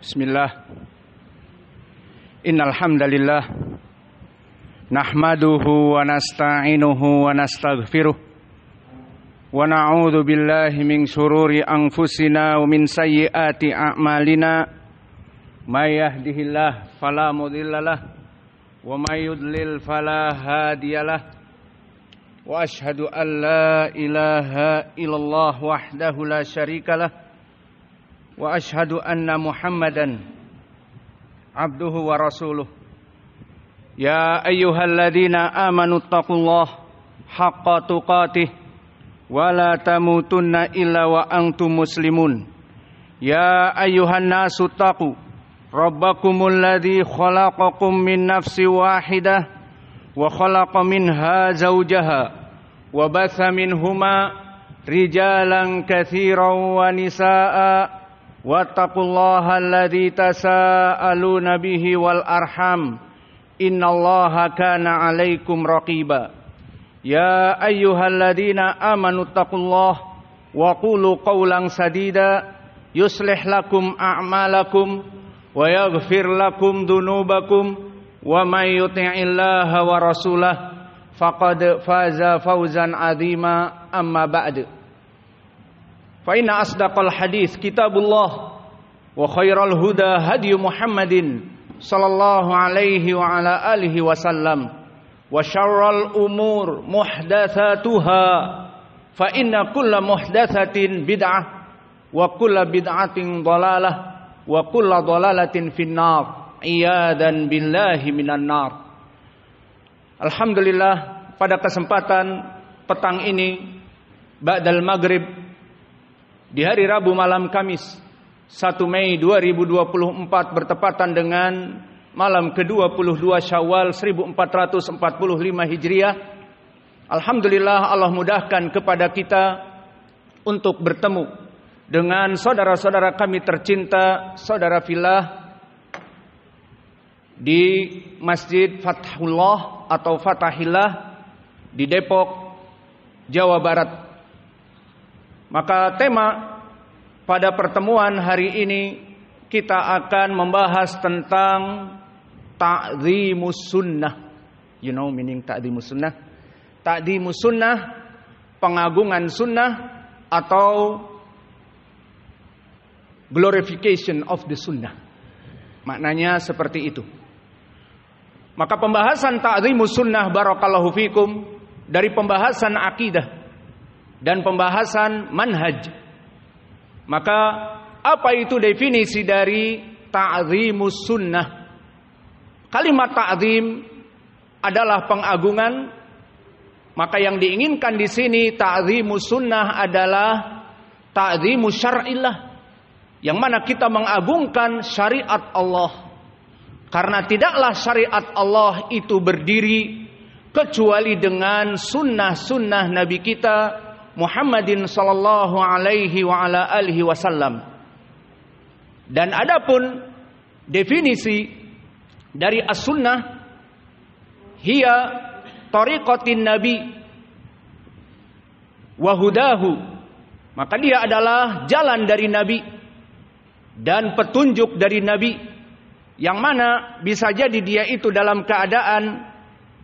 Bismillah. Innal hamdalillah nahmaduhu wa nasta'inuhu wa nastaghfiruh wa na'udzu billahi min shururi anfusina wa min sayyiati a'malina may yahdihillahu fala mudhillalah wa may yudlil fala hadiyalah wa asyhadu an la ilaha illallah wahdahu la syarikalah wa asyhadu anna Muhammadan abduhu wa rasuluh. Ya ayyuhalladzina amanu taqullaha haqqa tuqatih wa la tamutunna illa wa antum muslimun. Ya ayyuhan nasu taqu rabbakumul ladzi khalaqakum min nafsin wahidah wa khalaqa minha zawjaha wa batha minhuma rijalan katsiran wa nisaa'a wattaqullaha alladzi tasaaluna bihi wal arham innallaha kana 'alaikum raqiba. Ya ayyuhalladzina amanu taqullaha wa qulu qawlan sadida yuslih lakum a'malakum wa yaghfir lakum dhunubakum wa may yuti'illaha wa rasulahu faqad faza fawzan 'azima. Amma ba'du. Fa inna asdaqal hadits kitabullah wa khairal huda hadyu Muhammadin sallallahu alaihi wa ala alihi wasallam wa syarral umur muhdatsatuha fa inna kulla muhdatsatin bid'ah wa kulla bid'atin dhalalah wa kulla dhalalatin finnar iyadan billahi minan nar. Alhamdulillah, pada kesempatan petang ini ba'dal maghrib di hari Rabu malam Kamis 1 Mei 2024 bertepatan dengan malam ke-22 Syawal 1445 Hijriah. Alhamdulillah, Allah mudahkan kepada kita untuk bertemu dengan saudara-saudara kami tercinta, saudara fillah di Masjid Fathullah atau Fathahillah di Depok, Jawa Barat. Maka tema pada pertemuan hari ini kita akan membahas tentang ta'dhimus sunnah. You know meaning ta'dhimus sunnah? Ta'dhimus sunnah, pengagungan sunnah atau glorification of the sunnah. Maknanya seperti itu. Maka pembahasan ta'dhimus sunnah barakallahu fikum dari pembahasan akidah dan pembahasan manhaj. Maka apa itu definisi dari ta'dhimus sunnah? Kalimat ta'dhim adalah pengagungan. Maka yang diinginkan di sini ta'dhimus sunnah adalah ta'dhimus syar'illah, yang mana kita mengagungkan syariat Allah. Karena tidaklah syariat Allah itu berdiri kecuali dengan sunnah-sunnah Nabi kita Muhammadin sallallahu alaihi wa ala alihi wasallam. Dan adapun definisi dari as-sunnah, hiya tariqatin nabi wa hudahu, maka dia adalah jalan dari nabi dan petunjuk dari nabi, yang mana bisa jadi dia itu dalam keadaan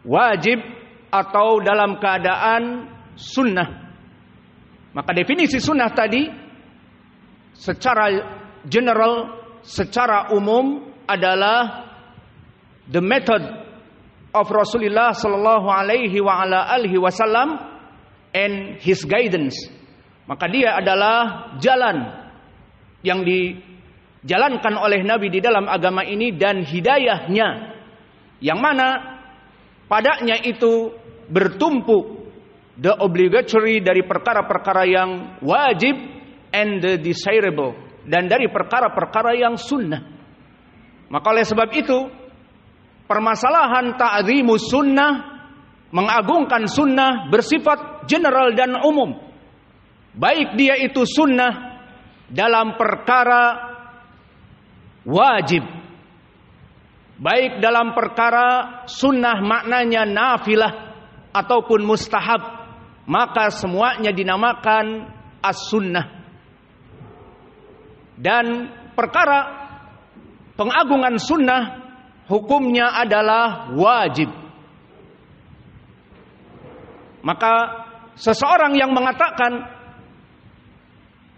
wajib atau dalam keadaan sunnah. Maka definisi sunnah tadi secara general, secara umum adalah the method of Rasulullah sallallahu alaihi wa ala alihi wasallam and his guidance. Maka dia adalah jalan yang dijalankan oleh Nabi di dalam agama ini dan hidayahnya, yang mana padanya itu bertumpu the obligatory dari perkara-perkara yang wajib and the desirable, dan dari perkara-perkara yang sunnah. Maka oleh sebab itu permasalahan ta'dhimus sunnah, mengagungkan sunnah, bersifat general dan umum. Baik dia itu sunnah dalam perkara wajib, baik dalam perkara sunnah maknanya nafilah ataupun mustahab, maka semuanya dinamakan as-sunnah. Dan perkara pengagungan sunnah hukumnya adalah wajib. Maka seseorang yang mengatakan,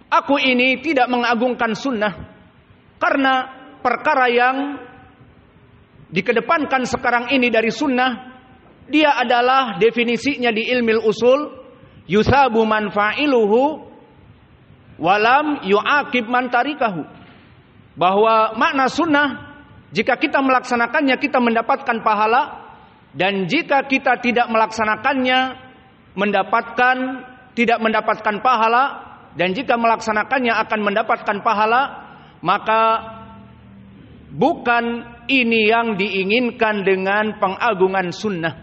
aku ini tidak mengagungkan sunnah karena perkara yang dikedepankan sekarang ini dari sunnah, dia adalah definisinya di ilmu usul, yusabu man fa'iluhu walam yu'aqib man tarikahu. Bahwa makna sunnah, jika kita melaksanakannya kita mendapatkan pahala, dan jika kita tidak melaksanakannya tidak mendapatkan pahala, dan jika melaksanakannya akan mendapatkan pahala, maka bukan ini yang diinginkan dengan pengagungan sunnah.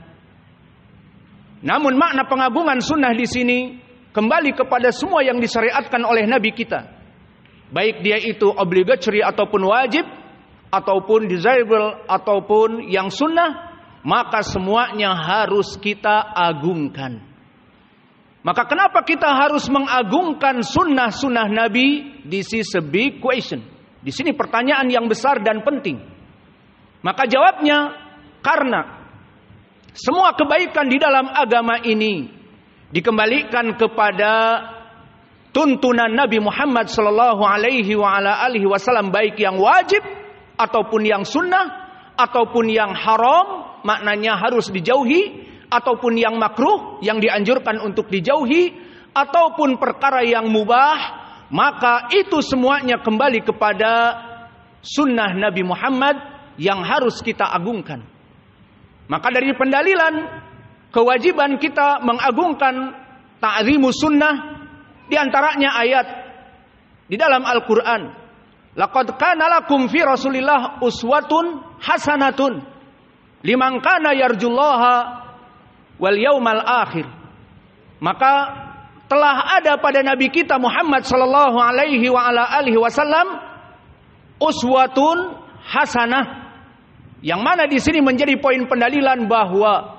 Namun makna pengagungan sunnah di sini kembali kepada semua yang disyariatkan oleh Nabi kita, baik dia itu obligatory ataupun wajib, ataupun desirable ataupun yang sunnah, maka semuanya harus kita agungkan. Maka kenapa kita harus mengagungkan sunnah-sunnah Nabi? This is a big question. Di sini pertanyaan yang besar dan penting. Maka jawabnya, karena semua kebaikan di dalam agama ini dikembalikan kepada tuntunan Nabi Muhammad sallallahu alaihi wasallam, baik yang wajib ataupun yang sunnah ataupun yang haram, maknanya harus dijauhi, ataupun yang makruh yang dianjurkan untuk dijauhi, ataupun perkara yang mubah, maka itu semuanya kembali kepada sunnah Nabi Muhammad yang harus kita agungkan. Maka dari pendalilan kewajiban kita mengagungkan ta'zimus sunnah, di antaranya ayat di dalam Al-Quran, laqad kana lakum fi Rasulillah uswatun hasanatun liman kana yarjullaha wal yaumal akhir. Maka telah ada pada Nabi kita Muhammad sallallahu alaihi wasallam uswatun hasanah, yang mana di sini menjadi poin pendalilan bahwa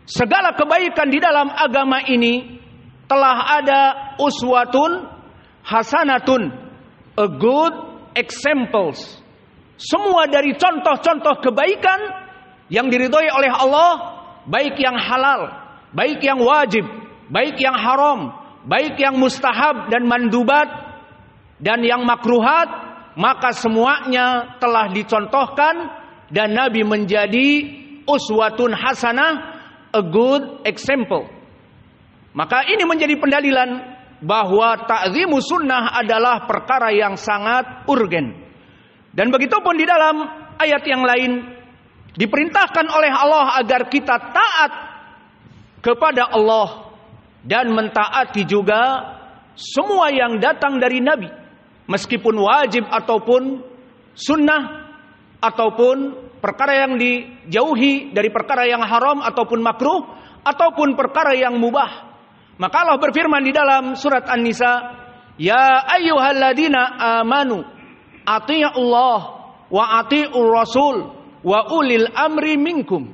segala kebaikan di dalam agama ini telah ada uswatun hasanatun, a good examples. Semua dari contoh-contoh kebaikan yang diridhoi oleh Allah, baik yang halal, baik yang wajib, baik yang haram, baik yang mustahab dan mandubat, dan yang makruhat, maka semuanya telah dicontohkan dan Nabi menjadi uswatun hasanah, a good example. Maka ini menjadi pendalilan bahwa ta'zimus sunnah adalah perkara yang sangat urgen. Dan begitupun di dalam ayat yang lain diperintahkan oleh Allah agar kita taat kepada Allah dan mentaati juga semua yang datang dari Nabi, meskipun wajib ataupun sunnah, ataupun perkara yang dijauhi dari perkara yang haram ataupun makruh, ataupun perkara yang mubah. Maka Allah berfirman di dalam surat An-Nisa, ya ayyuhalladzina amanu atii'ullah wa atii'ur rasul wa ulil amri minkum.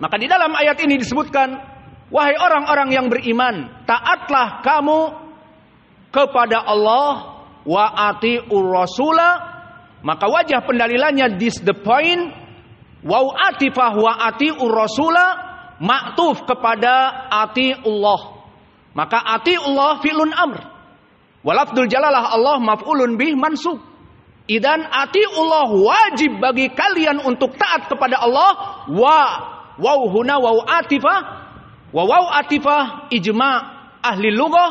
Maka di dalam ayat ini disebutkan, wahai orang-orang yang beriman, taatlah kamu kepada Allah wa atii'ur rasula. Maka wajah pendalilannya this the point, wa atifah wa atii'ur rasula, maktuf kepada atii'ullah. Maka atii'ullah fi'lun amr, wa lafdzul jalalah Allah maf'ulun bih mansub. Idan atii'ullah, wajib bagi kalian untuk taat kepada Allah. Waw huna waw atifah, wa waw atifah ijma' ahli lughah,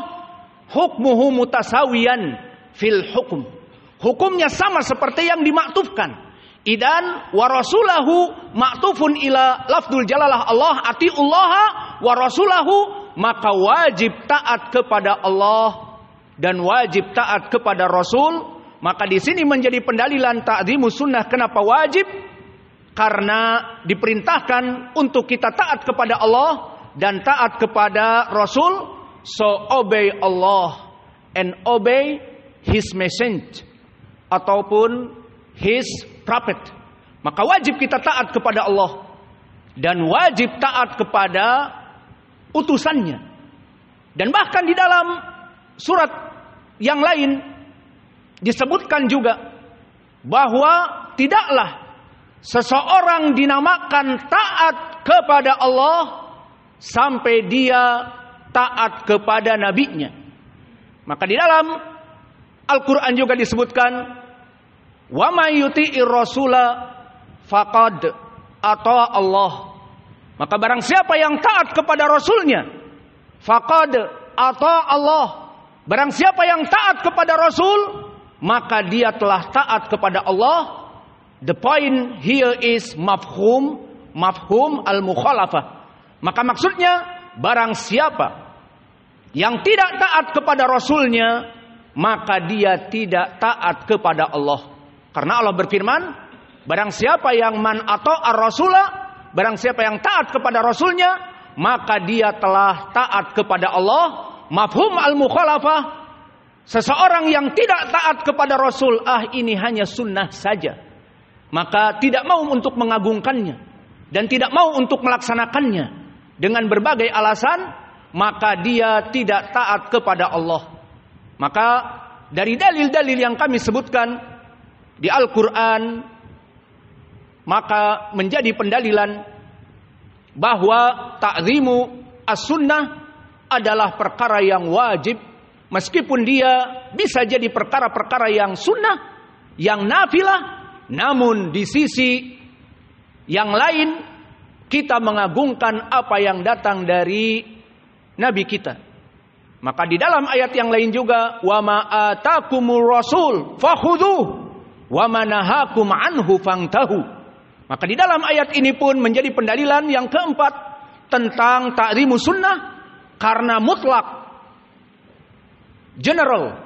hukmuhu mutasawiyan fil hukm. Hukumnya sama seperti yang dimaktufkan. Idan wa rasulahu maktufun ila lafdzul jalalah Allah atii'ullaha wa rasulahu, maka wajib taat kepada Allah dan wajib taat kepada Rasul. Maka di sini menjadi pendalilan ta'zimus sunnah. Kenapa wajib? Karena diperintahkan untuk kita taat kepada Allah dan taat kepada Rasul. So obey Allah and obey His message ataupun His prophet. Maka wajib kita taat kepada Allah dan wajib taat kepada utusannya. Dan bahkan di dalam surat yang lain disebutkan juga bahwa tidaklah seseorang dinamakan taat kepada Allah sampai dia taat kepada nabinya. Maka di dalam Al-Quran juga disebutkan, wa may yuti'ir rasula faqad ata Allah. Maka barang siapa yang taat kepada Rasulnya, faqad ata Allah. Barang siapa yang taat kepada Rasul, maka dia telah taat kepada Allah. The point here is mafhum al-mukhalafah. Maka maksudnya, barang siapa yang tidak taat kepada Rasulnya, maka dia tidak taat kepada Allah. Karena Allah berfirman, barang siapa yang man ata'ar rasulah, barang siapa yang taat kepada Rasulnya, maka dia telah taat kepada Allah. Mafhum al-mukhalafah, seseorang yang tidak taat kepada Rasul, ini hanya sunnah saja, maka tidak mau untuk mengagungkannya dan tidak mau untuk melaksanakannya dengan berbagai alasan, maka dia tidak taat kepada Allah. Maka dari dalil-dalil yang kami sebutkan di Al-Quran, maka menjadi pendalilan bahwa ta'zimu as-sunnah adalah perkara yang wajib, meskipun dia bisa jadi perkara-perkara yang sunnah, yang nafilah. Namun di sisi yang lain, kita mengagungkan apa yang datang dari Nabi kita. Maka di dalam ayat yang lain juga, wa ma atakumur rasul fakhudhuh wa ma nahakum anhu fantahu. Maka di dalam ayat ini pun menjadi pendalilan yang keempat tentang ta'zimus sunnah, karena mutlak, general,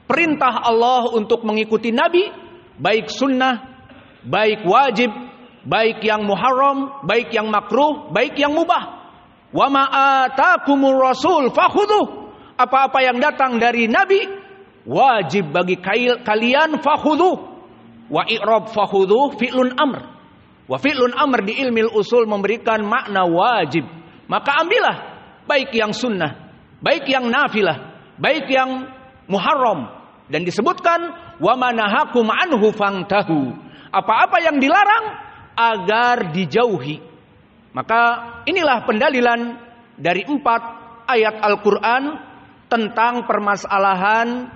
perintah Allah untuk mengikuti Nabi, baik sunnah, baik wajib, baik yang muharram, baik yang makruh, baik yang mubah. Wa ma atakumur rasul fakhudhuh. Apa-apa yang datang dari Nabi wajib bagi kalian, fakhudhuh. Wa i'rab fakhudhuh fi'lun amr. Wa fi'lun amr di ilmil usul memberikan makna wajib. Maka ambillah, baik yang sunnah, baik yang nafilah, baik yang muharram. Dan disebutkan wa manahakum anhu fantahu. Apa-apa yang dilarang agar dijauhi. Maka inilah pendalilan dari 4 ayat Al-Quran tentang permasalahan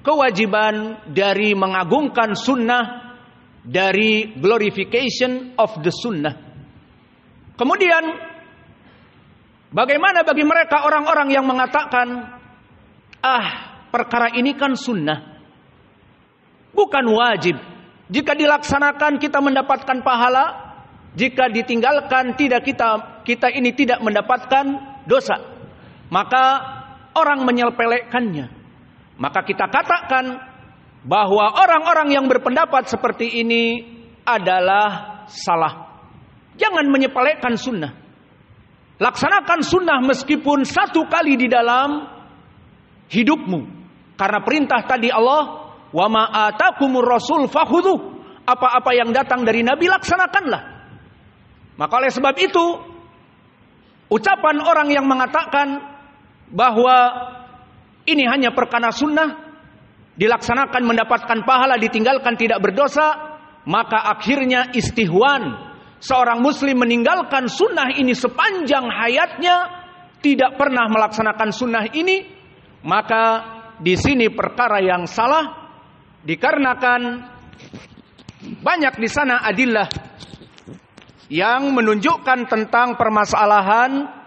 kewajiban dari mengagungkan sunnah, dari glorification of the sunnah. Kemudian bagaimana bagi mereka orang-orang yang mengatakan, perkara ini kan sunnah, bukan wajib. Jika dilaksanakan kita mendapatkan pahala, jika ditinggalkan kita ini tidak mendapatkan dosa. Maka orang menyepelekannya. Maka kita katakan bahwa orang-orang yang berpendapat seperti ini adalah salah. Jangan menyepelekan sunnah. Laksanakan sunnah meskipun 1 kali di dalam hidupmu. Karena perintah tadi Allah, wa ma atakumur rasul fakhudhuh. Apa-apa yang datang dari Nabi laksanakanlah. Maka oleh sebab itu, ucapan orang yang mengatakan bahwa ini hanya perkara sunnah, dilaksanakan mendapatkan pahala, ditinggalkan tidak berdosa, maka akhirnya istihwan. Seorang muslim meninggalkan sunnah ini sepanjang hayatnya, tidak pernah melaksanakan sunnah ini, maka di sini perkara yang salah, dikarenakan banyak di sana adillah yang menunjukkan tentang permasalahan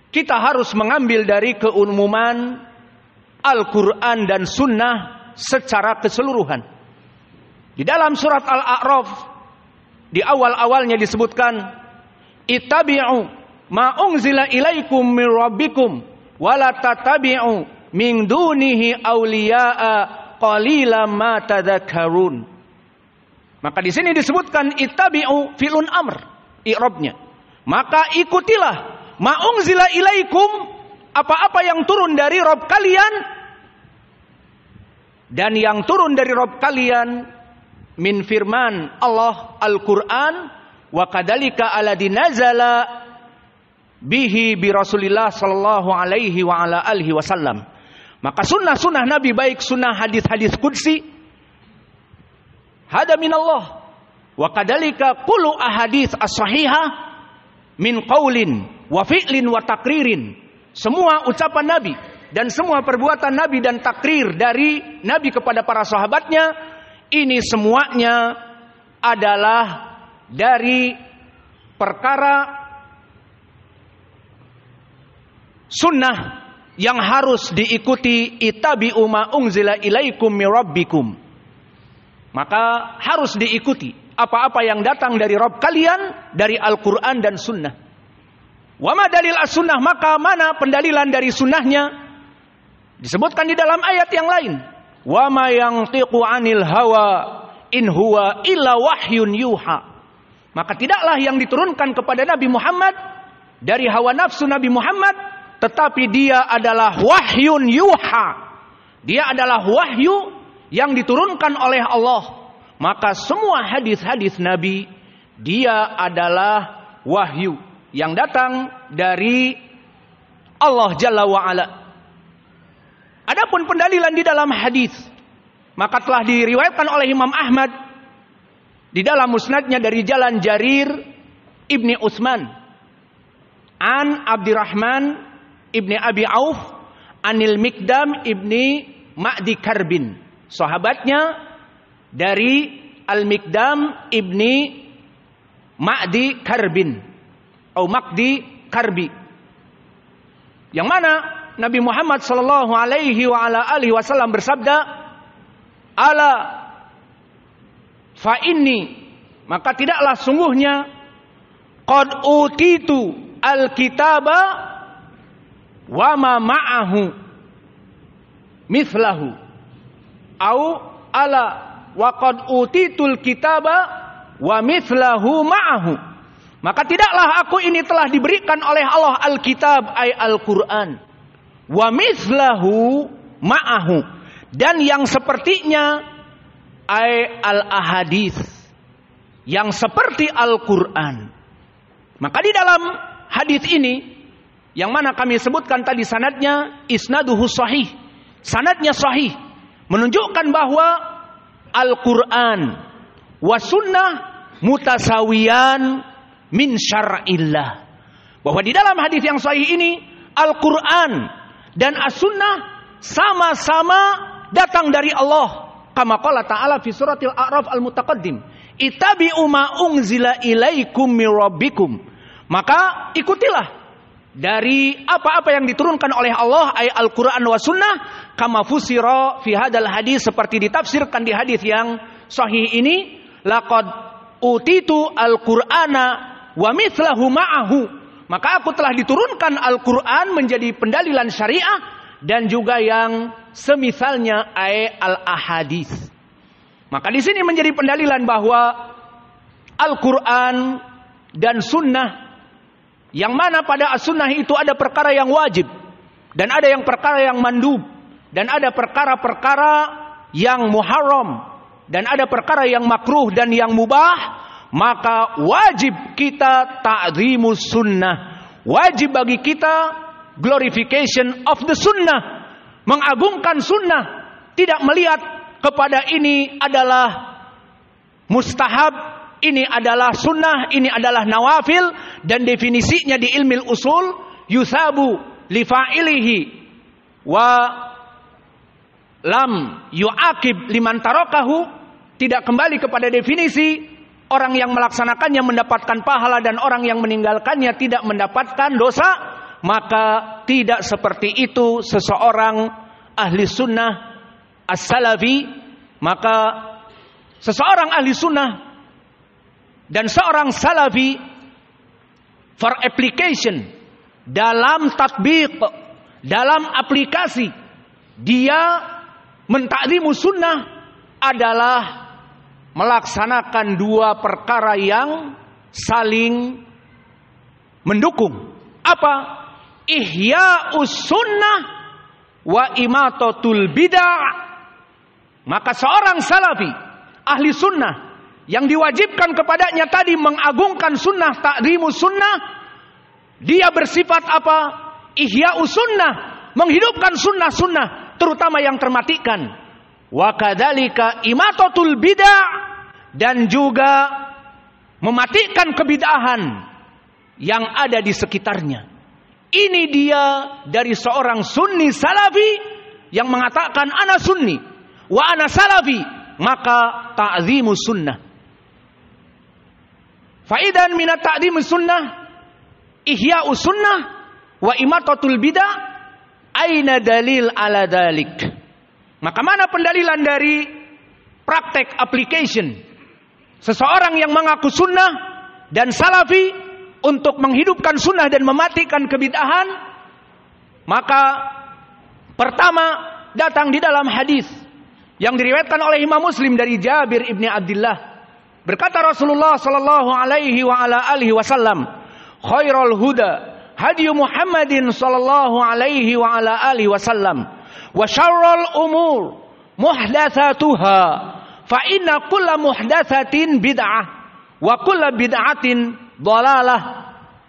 kita harus mengambil dari keumuman Al-Quran dan Sunnah secara keseluruhan. Di dalam surat Al-A'raf, di awal-awalnya disebutkan, ittabi'u ma unzila ilaikum min rabbikum wa la tattabi'u min dunihi awliya'a qalilan ma tadhakkarun. Maka di sini disebutkan ittabi'u fi'lun amr, i'rabnya. Maka ikutilah ma unzila ilaikum, apa-apa yang turun dari Rabb kalian, dan yang turun dari Rabb kalian min firman Allah Al-Quran, wa kadzalika alladzi nazala bihi bi Rasulillah sallallahu alaihi wa ala alihi wasallam. Maka sunnah-sunnah Nabi, baik sunnah hadis-hadis qudsi, hada minallah. Wa kadzalika kullu ahadits as-sahihah min qaulin wa fi'lin wa takririn. Semua ucapan Nabi dan semua perbuatan Nabi dan takrir dari Nabi kepada para sahabatnya, ini semuanya adalah dari perkara sunnah yang harus diikuti. Ittabi'u ma unzila ilaikum mir rabbikum. Maka harus diikuti apa-apa yang datang dari Rabb kalian, dari Al-Quran dan sunnah. Wa ma dalil as-sunnah, maka mana pendalilan dari sunnahnya? Disebutkan di dalam ayat yang lain. Wa ma yantiqu 'anil hawa in huwa illa wahyun yuha. Maka tidaklah yang diturunkan kepada Nabi Muhammad dari hawa nafsu Nabi Muhammad, tetapi dia adalah wahyun yuha. Dia adalah wahyu yang diturunkan oleh Allah. Maka semua hadis-hadis Nabi, dia adalah wahyu yang datang dari Allah Jalla wa'ala. Adapun pendalilan di dalam hadis, maka telah diriwayatkan oleh Imam Ahmad di dalam musnadnya dari jalan Jarir ibni Utsman an Abdurrahman ibni Abi Auf anil Mikdam ibni Ma'di Karbin, sahabatnya dari Al-Mikdam ibni Ma'di Karbin atau Ma'di Karbi, yang mana Nabi Muhammad sallallahu alaihi wa ala alihi wasallam bersabda, ala fa inni, maka tidaklah sungguhnya qad utitu al-kitaba wa ma ma'ahu mithlahu, au ala wa qad utitul kitaba wa mithlahu ma'ahu. Maka tidaklah aku ini telah diberikan oleh Allah al-kitab ay al-Quran, wa mithlahu ma'ahu, dan yang sepertinya ay al-ahadits, yang seperti Al-Quran. Maka di dalam hadis ini, yang mana kami sebutkan tadi sanadnya isnaduhu sahih, sanadnya sahih, menunjukkan bahwa Al-Quran wa sunnah mutasawiyan min syar'illah. Bahwa di dalam hadis yang sahih ini, Al-Quran dan as-sunnah sama-sama datang dari Allah. Kama qala ta'ala fi suratil A'raf al-mutaqaddim, ittabi'u ma unzila ilaikum mir rabbikum. Maka ikutilah dari apa-apa yang diturunkan oleh Allah, ay Al-Quran wa sunnah, kama fusira fi hadal hadis, seperti ditafsirkan di hadis yang sahih ini, laqad utitu al-Qur'ana wa mithlahu ma'ahu. Maka aku telah diturunkan Al-Quran menjadi pendalilan syariah dan juga yang semisalnya ay al-ahadis. Maka di sini menjadi pendalilan bahwa Al-Quran dan sunnah, yang mana pada as-sunnah itu ada perkara yang wajib dan ada yang perkara yang mandub, dan ada perkara-perkara yang muharram, dan ada perkara yang makruh dan yang mubah. Maka wajib kita ta'zimus sunnah, wajib bagi kita glorification of the sunnah, mengagungkan sunnah, tidak melihat kepada ini adalah mustahab, ini adalah sunnah, ini adalah nawafil. Dan definisinya di ilmil usul, yusabu li fa'ilihi wa lam yu'aqib liman tarakahu, tidak kembali kepada definisi orang yang melaksanakannya mendapatkan pahala dan orang yang meninggalkannya tidak mendapatkan dosa. Maka tidak seperti itu seseorang ahli sunnah as-salafi. Maka seseorang ahli sunnah dan seorang salafi for application, dalam tatbiq, dalam aplikasi, dia mentakzimu sunnah adalah melaksanakan dua perkara yang saling mendukung. Apa? Ihya'us sunnah wa imatatul bid'ah. Maka seorang salafi, ahli sunnah, yang diwajibkan kepadanya tadi mengagungkan sunnah, ta'zimus sunnah, dia bersifat apa? Ihya'us sunnah, menghidupkan sunnah-sunnah, terutama yang termatikan. Wa kadzalika imatatul bid'ah, dan juga mematikan kebid'ahan yang ada di sekitarnya. Ini dia dari seorang sunni salafi yang mengatakan ana sunni wa ana salafi, maka ta'zimus sunnah. Faidan minat ta'zimus sunnah ihya'us sunnah wa imatatul bid'ah. Aina dalil ala dalik? Maka mana pendalilan dari praktek application seseorang yang mengaku sunnah dan salafi untuk menghidupkan sunnah dan mematikan kebid'ahan? Maka pertama datang di dalam hadis yang diriwayatkan oleh Imam Muslim dari Jabir ibni Abdullah. Berkata Rasulullah sallallahu alaihi wa ala alihi wasallam, khairul huda hadiyu Muhammadin sallallahu alaihi wa ala alihi wasallam, wa syarrul umur muhdatsatuha, fa inna kulla muhdatsatin bid'ah wa kulla bid'atin dhalalah,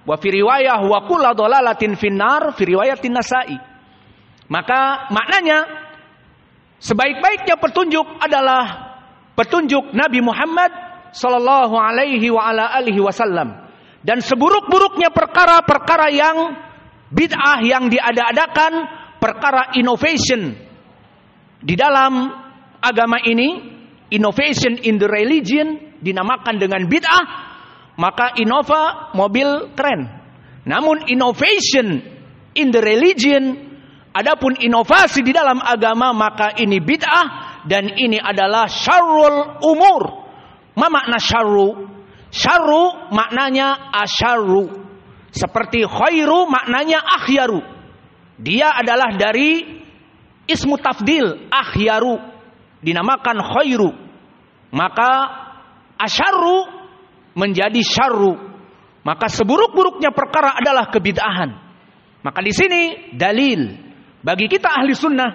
wa fi riwayah wa kulla dhalalatin finnar, fi riwayatin Nasa'i. Maka maknanya sebaik-baiknya petunjuk adalah petunjuk Nabi Muhammad sallallahu alaihi wa ala alihi wasallam, dan seburuk-buruknya perkara-perkara yang bid'ah yang diada-adakan, perkara innovation di dalam agama ini, innovation in the religion dinamakan dengan bid'ah. Maka Innova mobil keren, namun innovation in the religion, adapun inovasi di dalam agama, maka ini bid'ah dan ini adalah syarrul umur. Ma makna syarru? Syarru maknanya asyarru, seperti khairu maknanya akhyaru. Dia adalah dari ismu tafdil, akhyaru dinamakan khairu, maka asyarru menjadi syarru. Maka seburuk-buruknya perkara adalah kebid'ahan. Maka di sini dalil bagi kita ahli sunnah,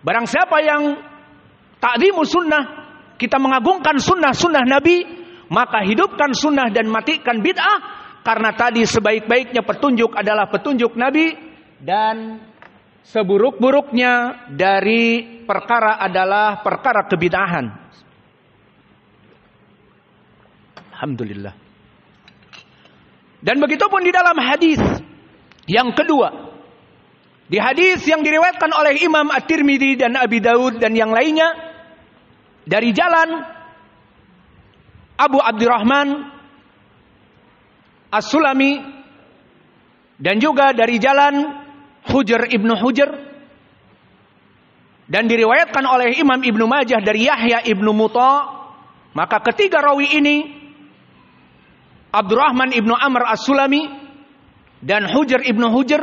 barang siapa yang ta'zimus sunnah, kita mengagungkan sunnah-sunnah Nabi, maka hidupkan sunnah dan matikan bid'ah, karena tadi sebaik-baiknya petunjuk adalah petunjuk Nabi, dan seburuk-buruknya dari perkara adalah perkara kebid'ahan. Alhamdulillah. Dan begitupun di dalam hadis yang kedua, di hadis yang diriwayatkan oleh Imam At-Tirmidzi dan Abi Daud dan yang lainnya, dari jalan Abu Abdurrahman As-Sulami, dan juga dari jalan Hujr ibnu Hujr, dan diriwayatkan oleh Imam Ibnu Majah dari Yahya ibnu Muta. Maka ketiga rawi ini, Abdurrahman ibnu Amr As-Sulami dan Hujr ibnu Hujr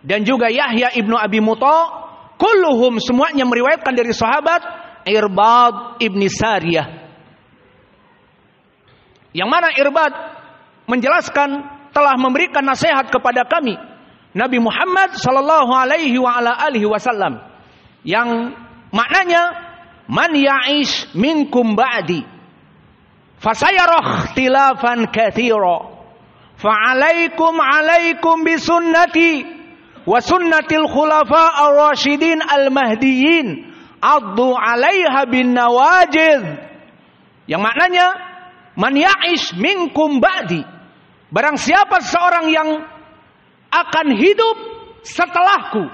dan juga Yahya ibnu Abi Muta, kulluhum semuanya meriwayatkan dari sahabat Irbad ibni Sariyah, yang mana Irbad menjelaskan telah memberikan nasihat kepada kami Nabi Muhammad sallallahu alaihi wa ala alihi wasallam, yang maknanya man ya'ish minkum ba'di fasayara ikhtilafan katsira fa'alaikum bisunnati wa sunnatil khulafa ar-rasyidin al-mahdiyyin addu 'alaiha bin nawajidh. Yang maknanya man ya'ish minkum ba'di, barang siapa seorang yang akan hidup setelahku.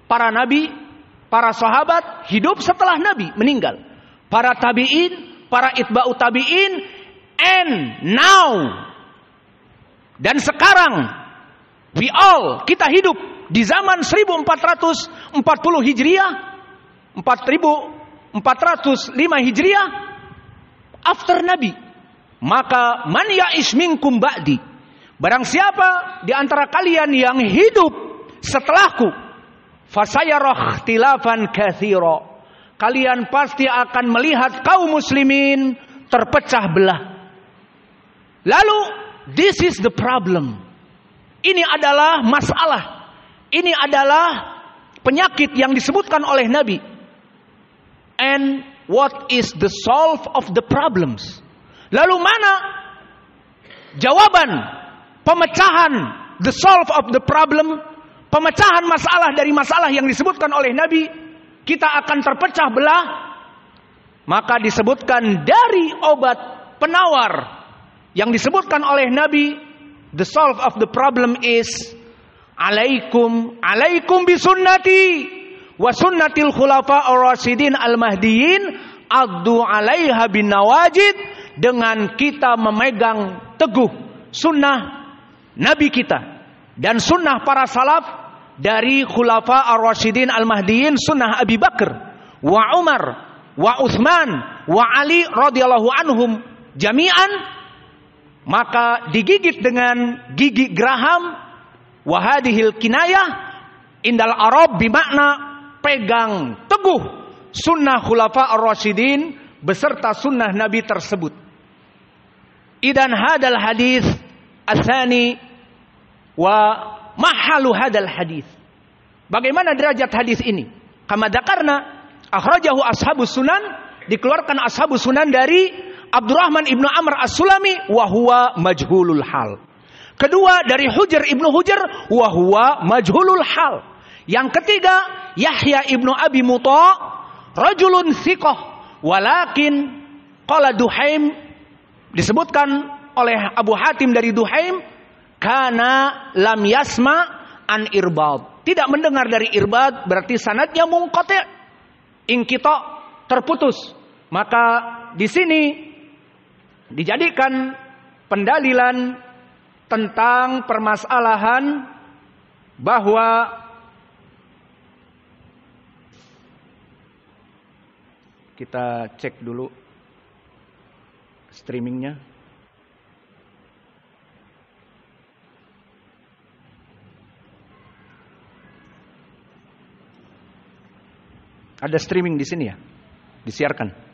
Para nabi, para sahabat hidup setelah Nabi meninggal, para tabi'in, para itba'u tabi'in, and now, dan sekarang, we all, kita hidup di zaman 1440 Hijriah, 4405 Hijriah, after Nabi. Maka man ya'ish minkum ba'di, barang siapa di antara kalian yang hidup setelahku, fasayara ikhtilafan katsira, kalian pasti akan melihat kaum muslimin terpecah belah. Lalu this is the problem. Ini adalah masalah. Ini adalah penyakit yang disebutkan oleh Nabi. And what is the solve of the problems? Lalu mana jawaban pemecahan, the solve of the problem, pemecahan masalah dari masalah yang disebutkan oleh Nabi? Kita akan terpecah belah maka disebutkan dari obat penawar yang disebutkan oleh Nabi, the solve of the problem is alaikum bisunnati wa sunnatil khulafa ar-rasyidin al-mahdiyyin addu 'alaiha bin nawajid, dengan kita memegang teguh sunnah Nabi kita dan sunnah para salaf dari khulafa ar-rasyidin al-mahdiyyin, sunnah Abi Bakar wa Umar wa Utsman wa Ali radhiyallahu anhum jami'an, maka digigit dengan gigi geraham. Wa hadhil kinayah indal Arab bimakna pegang teguh sunnah khulafa ar-rasyidin beserta sunnah Nabi tersebut. Idan hadal hadis asani wa mahalu hadal hadis. Bagaimana derajat hadis ini? Kama dzakarna akhrajahu ashabus sunan, dikeluarkan ashabus sunan dari Abdurrahman ibnu Amr as-Sulami wa huwa majhulul hal. Kedua dari Hujr ibnu Hujr wa huwa majhulul hal. Yang ketiga Yahya ibnu Abi Muta rajulun thiqah walakin qala Duhaim, disebutkan oleh Abu Hatim dari Duhaim, kana lam yasma an Irbad, tidak mendengar dari Irbad, berarti sanadnya munqati', inqita', terputus. Maka di sini dijadikan pendalilan tentang permasalahan bahwa kita cek dulu streamingnya. Ada streaming di sini ya, disiarkan.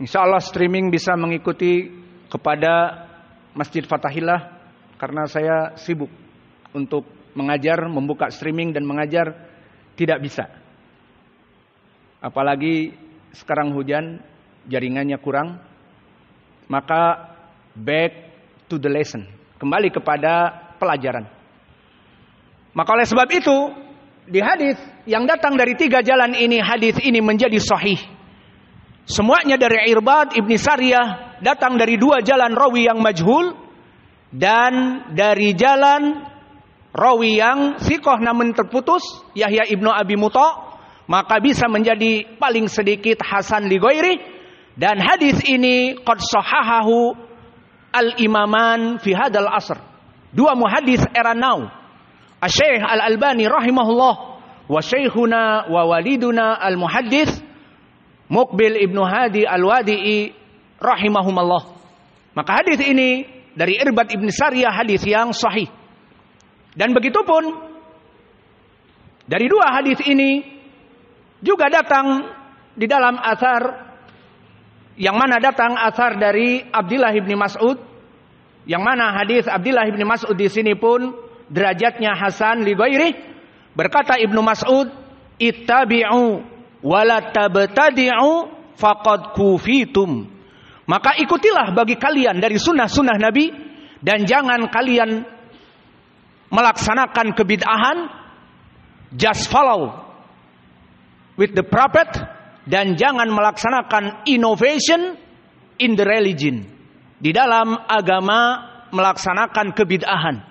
Insya Allah streaming bisa mengikuti kepada Masjid Fathahillah, karena saya sibuk untuk mengajar, membuka streaming dan mengajar tidak bisa. Apalagi sekarang hujan, jaringannya kurang. Maka back to the lesson, kembali kepada pelajaran. Maka oleh sebab itu, di hadis yang datang dari 3 jalan ini, hadis ini menjadi sahih. Semuanya dari Irbad ibni Sariyah, datang dari 2 jalan rawi yang majhul dan dari jalan rawi yang thiqah namun terputus, Yahya ibnu Abi Muta, maka bisa menjadi paling sedikit hasan li ghairi. Dan hadis ini qad sahahahu al-imaman fi hadal asr, 2 muhaddis era now, Asy-Syaikh Al-Albani rahimahullah wa syekhuna wa waliduna al-muhaddits Muqbil ibnu Hadi al-Wadi'i rahimahumallah. Maka hadis ini dari Irbad ibn Sariyah hadis yang sahih. Dan begitupun dari 2 hadis ini juga datang di dalam atsar, yang mana datang atsar dari Abdullah ibn Mas'ud, yang mana hadis Abdullah ibn Mas'ud di sini pun derajatnya hasan li ghairi. Berkata Ibnu Mas'ud, ittabi'u wala tabtadi'u faqad kufitum, maka ikutilah bagi kalian dari sunnah-sunnah Nabi dan jangan kalian melaksanakan kebid'ahan, just follow with the prophet, dan jangan melaksanakan innovation in the religion, di dalam agama melaksanakan kebid'ahan.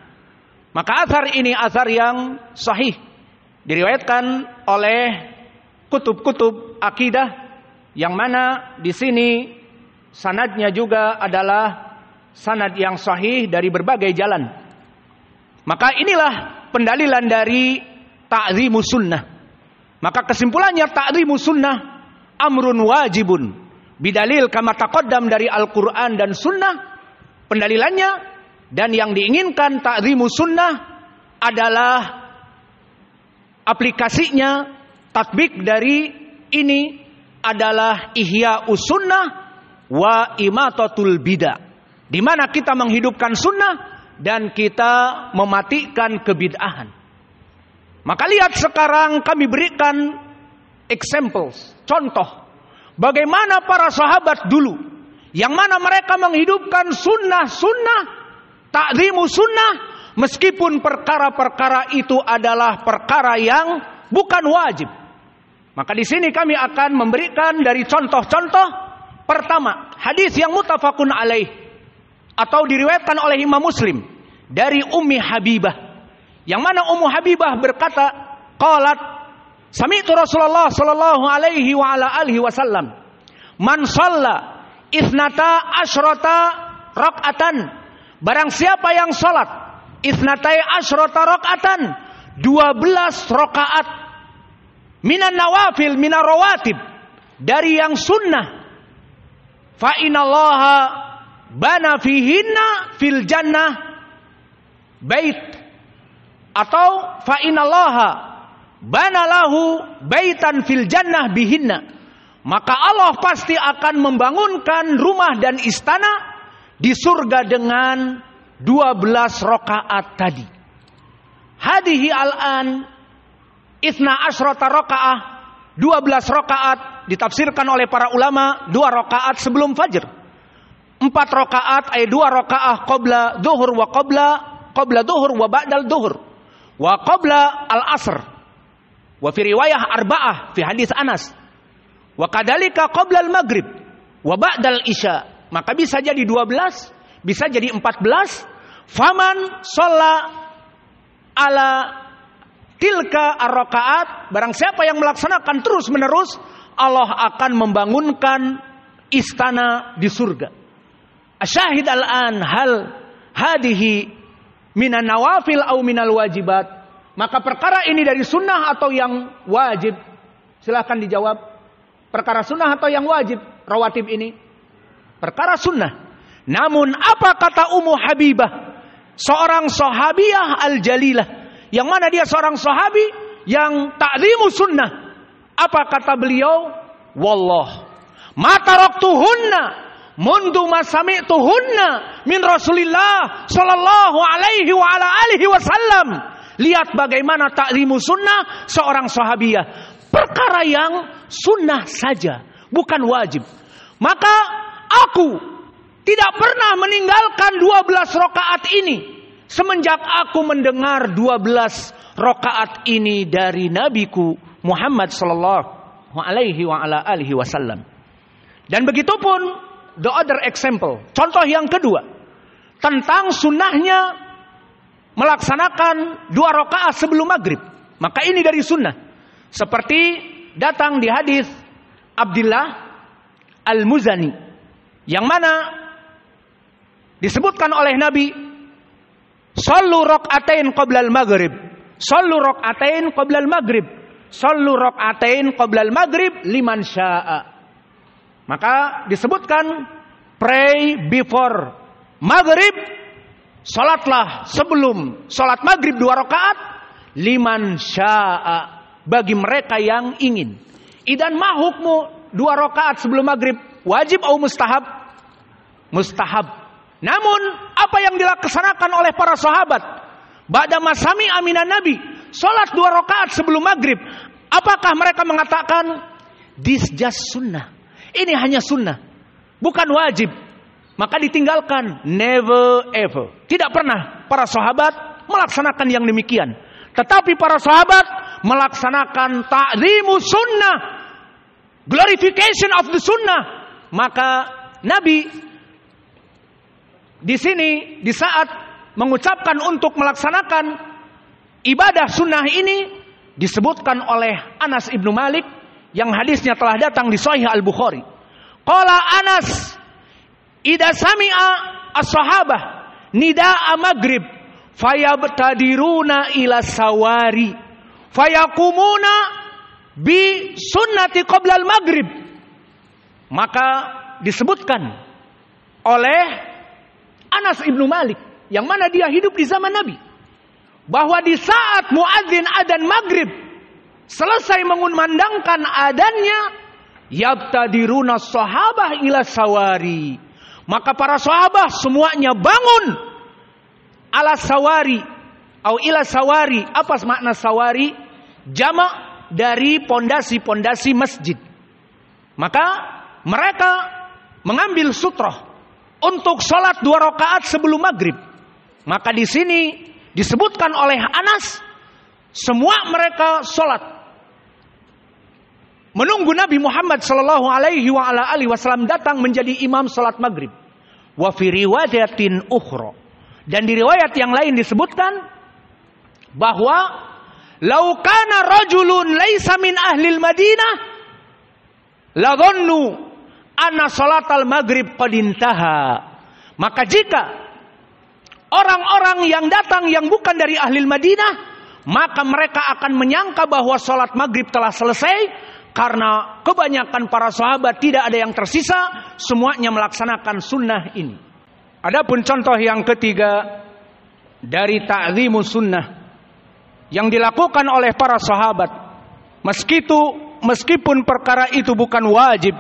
Maka atsar ini atsar yang sahih, diriwayatkan oleh kutub-kutub akidah, yang mana di sini sanadnya juga adalah sanad yang sahih dari berbagai jalan. Maka inilah pendalilan dari ta'zimus sunnah. Maka kesimpulannya ta'zimus sunnah amrun wajibun bidalil kama taqaddam dari Al-Qur'an dan sunnah. Pendalilannya dan yang diinginkan ta'zimus sunnah adalah aplikasinya, tatbik dari ini adalah ihya'us sunnah wa imatatul bidah, di mana kita menghidupkan sunnah dan kita mematikan kebid'ahan. Maka lihat sekarang kami berikan examples, contoh bagaimana para sahabat dulu, yang mana mereka menghidupkan sunnah-sunnah, ta'zimu sunnah, meskipun perkara-perkara itu adalah perkara yang bukan wajib. Maka di sini kami akan memberikan dari contoh-contoh. Pertama, hadis yang muttafaqun alaih atau diriwayatkan oleh Imam Muslim dari Ummi Habibah, yang mana Ummu Habibah berkata, qalat sami'tu Rasulullah sallallahu alaihi wa ala alihi wasallam, man shalla ithnata asyrata raq'atan, barang siapa yang salat itsnatai asyrata raq'atan, 12 rakaat, minan nawafil minar rawatib, dari yang sunnah, fa innallaha bana fihinna fil jannah bait, atau fa innallaha bana lahu baitan fil jannah bihinna, maka Allah pasti akan membangunkan rumah dan istana di surga dengan 12 rakaat tadi. Hadihi al-an itsna asyrata rakaah, 12 rakaat ditafsirkan oleh para ulama 2 rakaat sebelum fajr, 4 rakaat ay 2 rakaat qabla zuhur wa qabla zuhur wa ba'dal zuhur wa qabla al-asr, wa fi riwayah arba'ah fi hadis Anas, wa kadzalika qabla al-maghrib wa ba'dal isya. Maka bisa jadi 12, bisa jadi 14. Faman shalla ala tilka ar-rakaat, barang siapa yang melaksanakan terus menerus, Allah akan membangunkan istana di surga. Asyahid al-an hal hadihi minan nawafil au minal wajibat. Maka perkara ini dari sunnah atau yang wajib? Silahkan dijawab. Perkara sunnah atau yang wajib rawatib ini? Perkara sunnah. Namun apa kata Ummu Habibah, seorang sahabiyah al-jalilah, yang mana dia seorang sahabi yang ta'zimu sunnah? Apa kata beliau? Wallah ma taraktuhunna mundu ma sami'tuhunna min Rasulillah sallallahu alaihi wa ala alihi wasallam. Lihat bagaimana ta'zimu sunnah seorang sahabiyah. Perkara yang sunnah saja, bukan wajib. Maka aku tidak pernah meninggalkan 12 rakaat ini semenjak aku mendengar 12 rakaat ini dari nabiku Muhammad sallallahu alaihi wa ala alihi wasallam. Dan begitupun the other example, contoh yang kedua tentang sunnahnya melaksanakan 2 rakaat sebelum maghrib. Maka ini dari sunnah, seperti datang di hadis Abdullah Al-Muzani, yang mana disebutkan oleh Nabi, sallu rak'atain qabla al-maghrib, sallu rak'atain qabla al-maghrib, sallu rak'atain qabla al-maghrib liman syaa. Maka disebutkan pray before maghrib, salatlah sebelum salat maghrib 2 rakaat, liman syaa, bagi mereka yang ingin. Idan ma hukmu 2 rakaat sebelum maghrib, wajib atau mustahab? Mustahab. Namun apa yang dilaksanakan oleh para sahabat ba'da masami aminan Nabi, salat 2 rakaat sebelum maghrib, apakah mereka mengatakan this just sunnah, ini hanya sunnah, bukan wajib, maka ditinggalkan? Never ever. Tidak pernah para sahabat melaksanakan yang demikian. Tetapi para sahabat melaksanakan ta'zimu sunnah, glorification of the sunnah. Maka Nabi di sini di saat mengucapkan untuk melaksanakan ibadah sunnah ini disebutkan oleh Anas ibnu Malik, yang hadisnya telah datang di Sahih Al-Bukhari. Qala Anas, idza sami'a as-sahabah nida'a maghrib fayabtadiruna ila sawari fayakumuna bi sunnati qabla al-maghrib. Maka disebutkan oleh Anas ibnu Malik, yang mana dia hidup di zaman Nabi, bahwa di saat muadzin adzan maghrib selesai mengumandangkan adanya, yabtadiruna sahabah ila sawari, maka para sahabat semuanya bangun ala sawari atau ila sawari. Apa makna sawari? Jamak dari pondasi-pondasi masjid. Maka mereka mengambil sutroh untuk sholat 2 rakaat sebelum maghrib. Maka di sini disebutkan oleh Anas, semua mereka sholat menunggu Nabi Muhammad sallallahu alaihi wasallam datang menjadi imam sholat maghrib. Wa fi riwayatin ukhra, dan di riwayat yang lain disebutkan bahwa lau kana rajulun laisa min ahlil Madinah la dhannu anna salatal maghrib qad intaha. Maka jika orang-orang yang datang yang bukan dari ahli Madinah, maka mereka akan menyangka bahwa salat maghrib telah selesai, karena kebanyakan para sahabat tidak ada yang tersisa, semuanya melaksanakan sunnah ini. Adapun contoh yang ketiga dari ta'zimus sunnah yang dilakukan oleh para sahabat, meskipun perkara itu bukan wajib,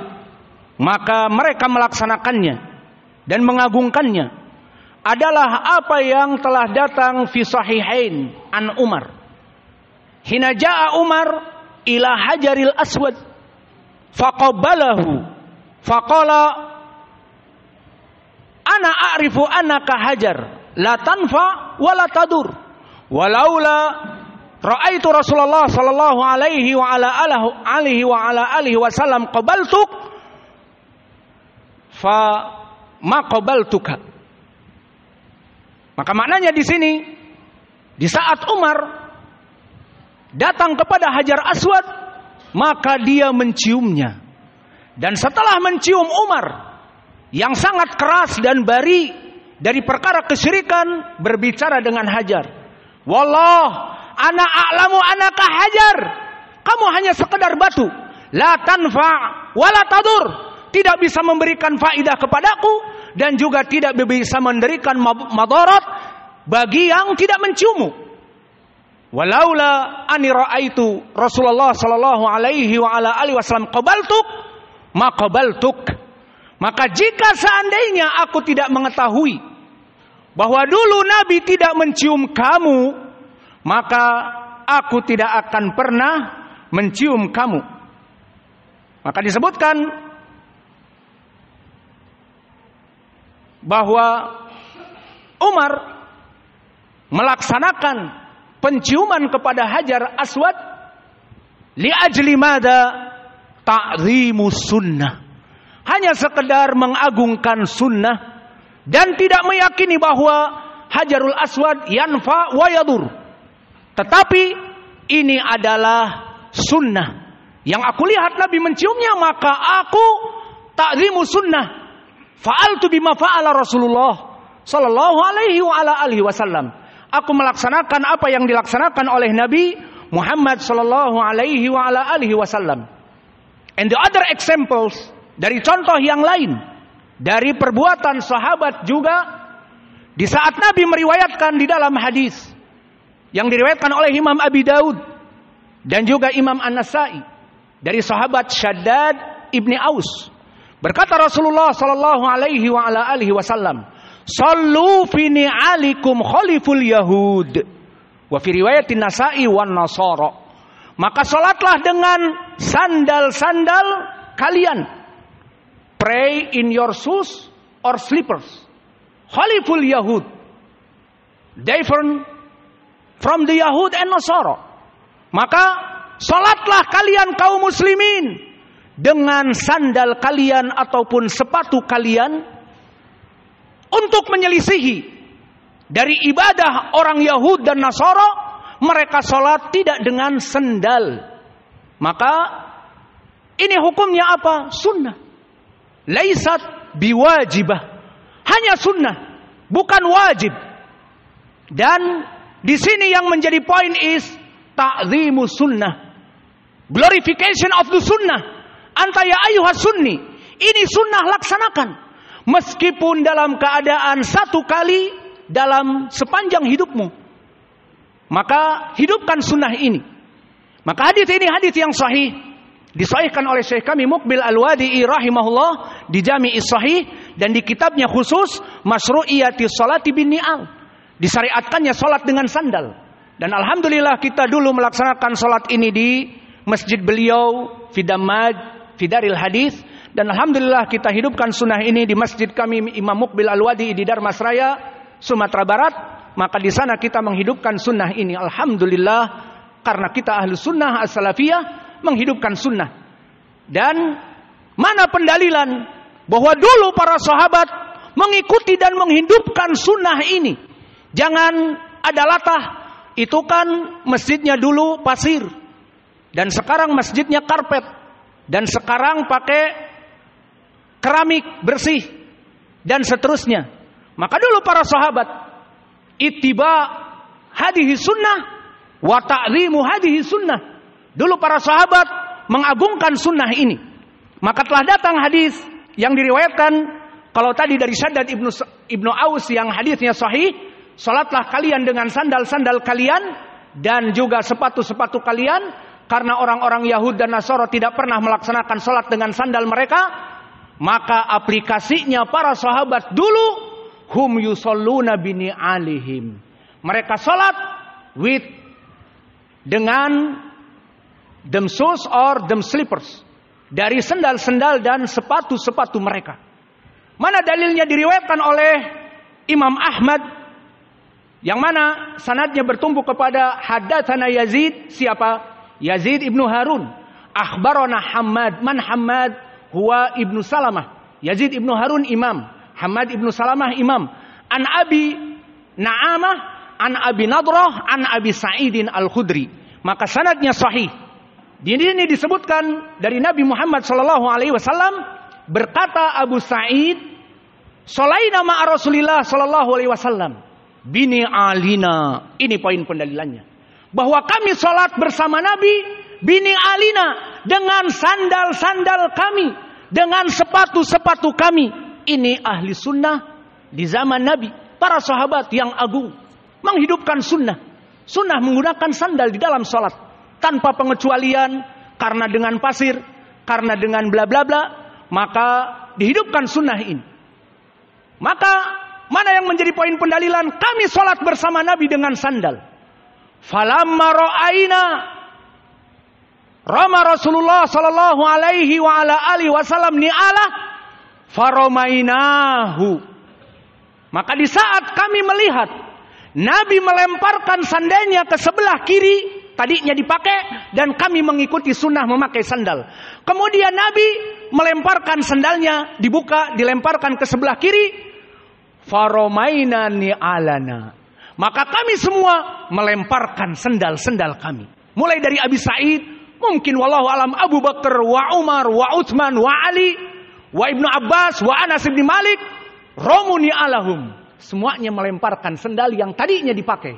maka mereka melaksanakannya dan mengagungkannya, adalah apa yang telah datang fi sahihain an Umar. Hina jaa Umar ila hajaril aswad faqabbalahu faqala ana a'rifu annaka hajar la tanfa wa la tadur walaula ra'aitu Rasulullah sallallahu alaihi wa ala alihi wasallam qabaltuk fa ma qabaltuka. Maka maknanya di sini, di saat Umar datang kepada Hajar Aswad, maka dia menciumnya. Dan setelah mencium Umar yang sangat keras dan bari dari perkara kesyirikan, berbicara dengan Hajar, wallah ana a'lamu anaka hajar, kamu hanya sekedar batu, la tanfa wala tadur, tidak bisa memberikan faidah kepadaku dan juga tidak bisa memberikan madarat bagi yang tidak menciummu. Walaula ani raaitu Rasulullah sallallahu alaihi wa ala alihi wasallam qabaltuk ma qabaltuk. Maka jika seandainya aku tidak mengetahui bahwa dulu Nabi tidak mencium kamu, maka aku tidak akan pernah mencium kamu. Maka disebutkan bahwa Umar melaksanakan penciuman kepada Hajar Aswad li ajli mada ta'zimus sunnah, hanya sekedar mengagungkan sunnah dan tidak meyakini bahwa Hajarul Aswad yanfa wa yadur. Tetapi ini adalah sunnah yang aku lihat Nabi menciumnya, maka aku ta'zimus sunnah, fa'altu bima fa'ala Rasulullah sallallahu alaihi wa ala alihi wasallam. Aku melaksanakan apa yang dilaksanakan oleh Nabi Muhammad sallallahu alaihi wa ala alihi wasallam. And the other examples, dari contoh yang lain dari perbuatan sahabat juga, di saat Nabi meriwayatkan di dalam hadis yang diriwayatkan oleh Imam Abi Daud dan juga Imam An-Nasai dari sahabat Shaddad ibni Aus, berkata Rasulullah sallallahu alaihi wa ala alihi wasallam, sallu fi ni'alikum khaliful yahud wa fi riwayatin Nasa'i wan nasara. Maka salatlah dengan sandal-sandal kalian. Pray in your shoes or slippers. Khaliful yahud, different from the Yahud and Nasara. Maka salatlah kalian kaum muslimin dengan sandal kalian ataupun sepatu kalian, untuk menyelisihi dari ibadah orang Yahud dan Nasara. Mereka sholat tidak dengan sendal. Maka ini hukumnya apa? Sunnah. Laisat biwajibah, hanya sunnah, bukan wajib. Dan di sini yang menjadi poin is ta'zimus sunnah, glorification of the sunnah. Anta ya ayyuhas sunni, ini sunnah laksanakan. Meskipun dalam keadaan satu kali dalam sepanjang hidupmu, maka hidupkan sunnah ini. Maka hadis ini hadis yang sahih, disahihkan oleh Syekh kami Muqbil Al-Wadi'i rahimahullah di Jami'is Sahih, dan di kitabnya khusus Masyru'iyatis Sholati bin Ni'al, disyariatkannya salat dengan sandal. Dan alhamdulillah kita dulu melaksanakan salat ini di masjid beliau Fidaril Hadis, dan alhamdulillah kita hidupkan sunnah ini di masjid kami Imam Muqbil Al-Wadi di Darmasraya, Sumatera Barat. Maka di sana kita menghidupkan sunnah ini. Alhamdulillah, karena kita ahlu sunnah as-salafiyah menghidupkan sunnah. Dan mana pendalilan bahwa dulu para sahabat mengikuti dan menghidupkan sunnah ini? Jangan ada latah. Itu kan masjidnya dulu pasir, dan sekarang masjidnya karpet, dan sekarang pakai keramik bersih, dan seterusnya. Maka dulu para sahabat ittiba hadhihi sunnah wa ta'zimu hadhihi sunnah. Dulu para sahabat mengagungkan sunnah ini. Maka telah datang hadis yang diriwayatkan, kalau tadi dari Shaddad Ibnu Aus yang hadisnya sahih, salatlah kalian dengan sandal-sandal kalian dan juga sepatu-sepatu kalian, karena orang-orang Yahud dan Nasara tidak pernah melaksanakan salat dengan sandal mereka. Maka aplikasinya para sahabat dulu, hum yusalluna bini alihim. Mereka salat with dengan them shoes or them slippers, dari sendal-sendal dan sepatu-sepatu mereka. Mana dalilnya? Diriwayatkan oleh Imam Ahmad, yang mana sanadnya bertumpu kepada haddatsana Yazid. Siapa? Yazid ibnu Harun. Akhbarana Hammad. Man Hammad? Huwa ibnu Salamah. Yazid ibnu Harun imam, Hammad ibnu Salamah imam. An Abi Na'amah, an Abi Nadrah, an Abi Sa'idin Al-Khudri. Maka sanadnya sahih. Di sini disebutkan dari Nabi Muhammad SAW, berkata Abu Sa'id, "Shalaina ma'a Rasulillah SAW bini alina." Ini poin pendalilannya, bahwa kami sholat bersama Nabi bini alina, dengan sandal-sandal kami, dengan sepatu-sepatu kami. Ini ahli sunnah di zaman Nabi, para sahabat yang agung menghidupkan sunnah. Sunnah menggunakan sandal di dalam sholat tanpa pengecualian, karena dengan pasir, karena dengan bla bla bla. Maka dihidupkan sunnah ini. Maka mana yang menjadi poin pendalilan? Kami sholat bersama Nabi dengan sandal. Falamma ra'aina rama Rasulullah sallallahu alaihi wa ala alihi wasallam ni'ala faromainahu. Maka di saat kami melihat Nabi melemparkan sandalnya ke sebelah kiri, tadinya dipakai, dan kami mengikuti sunnah memakai sandal. Kemudian Nabi melemparkan sandalnya, dibuka, dilemparkan ke sebelah kiri. Faromaina ni'alana. Maka kami semua melemparkan sendal-sendal kami. Mulai dari Abi Sa'id, mungkin wallahu alam Abu Bakar, wa Umar, wa Utsman, wa Ali, wa Ibnu Abbas, wa Anas bin Malik, romuni alahum. Semuanya melemparkan sendal yang tadinya dipakai.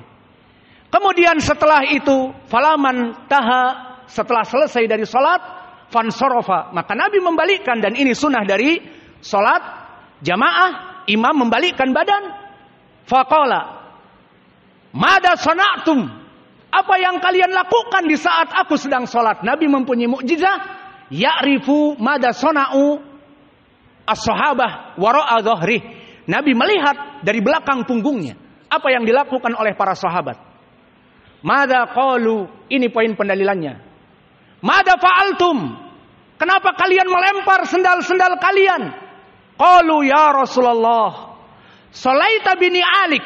Kemudian setelah itu, falaman taha, setelah selesai dari salat, fansorofa, maka Nabi membalikkan, dan ini sunnah dari salat jamaah, imam membalikkan badan. Faqala, mada sana'tum, apa yang kalian lakukan di saat aku sedang salat? Nabi mempunyai mukjizat, ya'rifu mada sana'u as-sahabah wara'a dhahri. Nabi melihat dari belakang punggungnya apa yang dilakukan oleh para sahabat. Mada qalu, ini poin pendalilannya. Mada fa'altum, kenapa kalian melempar sendal-sendal kalian? Qalu ya Rasulullah, shalaita bini alik,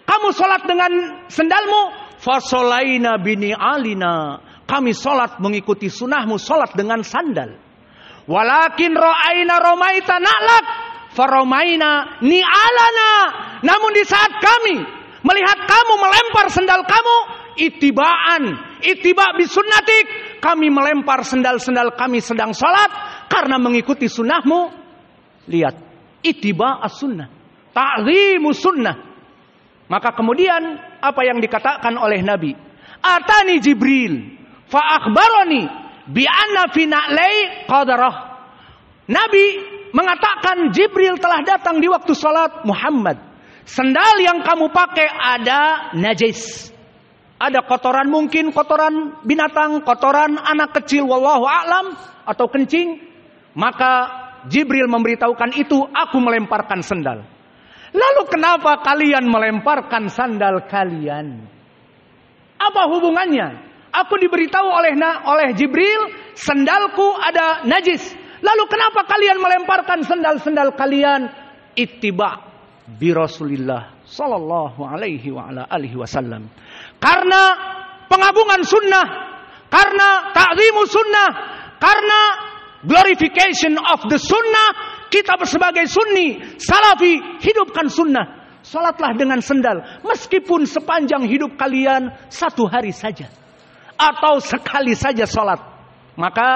kamu salat dengan sendalmu. Fasolaina bini alina, kami salat mengikuti sunnahmu, salat dengan sandal. Walakin ra'aina romaita na'lak faromaina ni'alana, namun di saat kami melihat kamu melempar sendal kamu, ittiba bisunnatik, kami melempar sendal-sendal kami sedang salat karena mengikuti sunnahmu. Lihat, ittiba as-sunnah, ta'zimu sunnah. Maka kemudian apa yang dikatakan oleh Nabi? Atani Jibril fa akhbarani bi anna fi na'lai qadarah. Nabi mengatakan Jibril telah datang di waktu salat, Muhammad, sendal yang kamu pakai ada najis. Ada kotoran, mungkin kotoran binatang, kotoran anak kecil, wallahu a'lam, atau kencing. Maka Jibril memberitahukan itu, aku melemparkan sendal. Lalu kenapa kalian melemparkan sandal kalian? Apa hubungannya? Aku diberitahu oleh Jibril, sendalku ada najis. Lalu kenapa kalian melemparkan sendal-sendal kalian? Ittiba bi Rasulillah sallallahu alaihi wa ala alihi wasallam. Karena pengagungan sunnah, karena ta'zimu sunnah, karena glorification of the sunnah, kita sebagai sunni, salafi, hidupkan sunnah. Salatlah dengan sendal, meskipun sepanjang hidup kalian 1 hari saja, atau sekali saja salat. Maka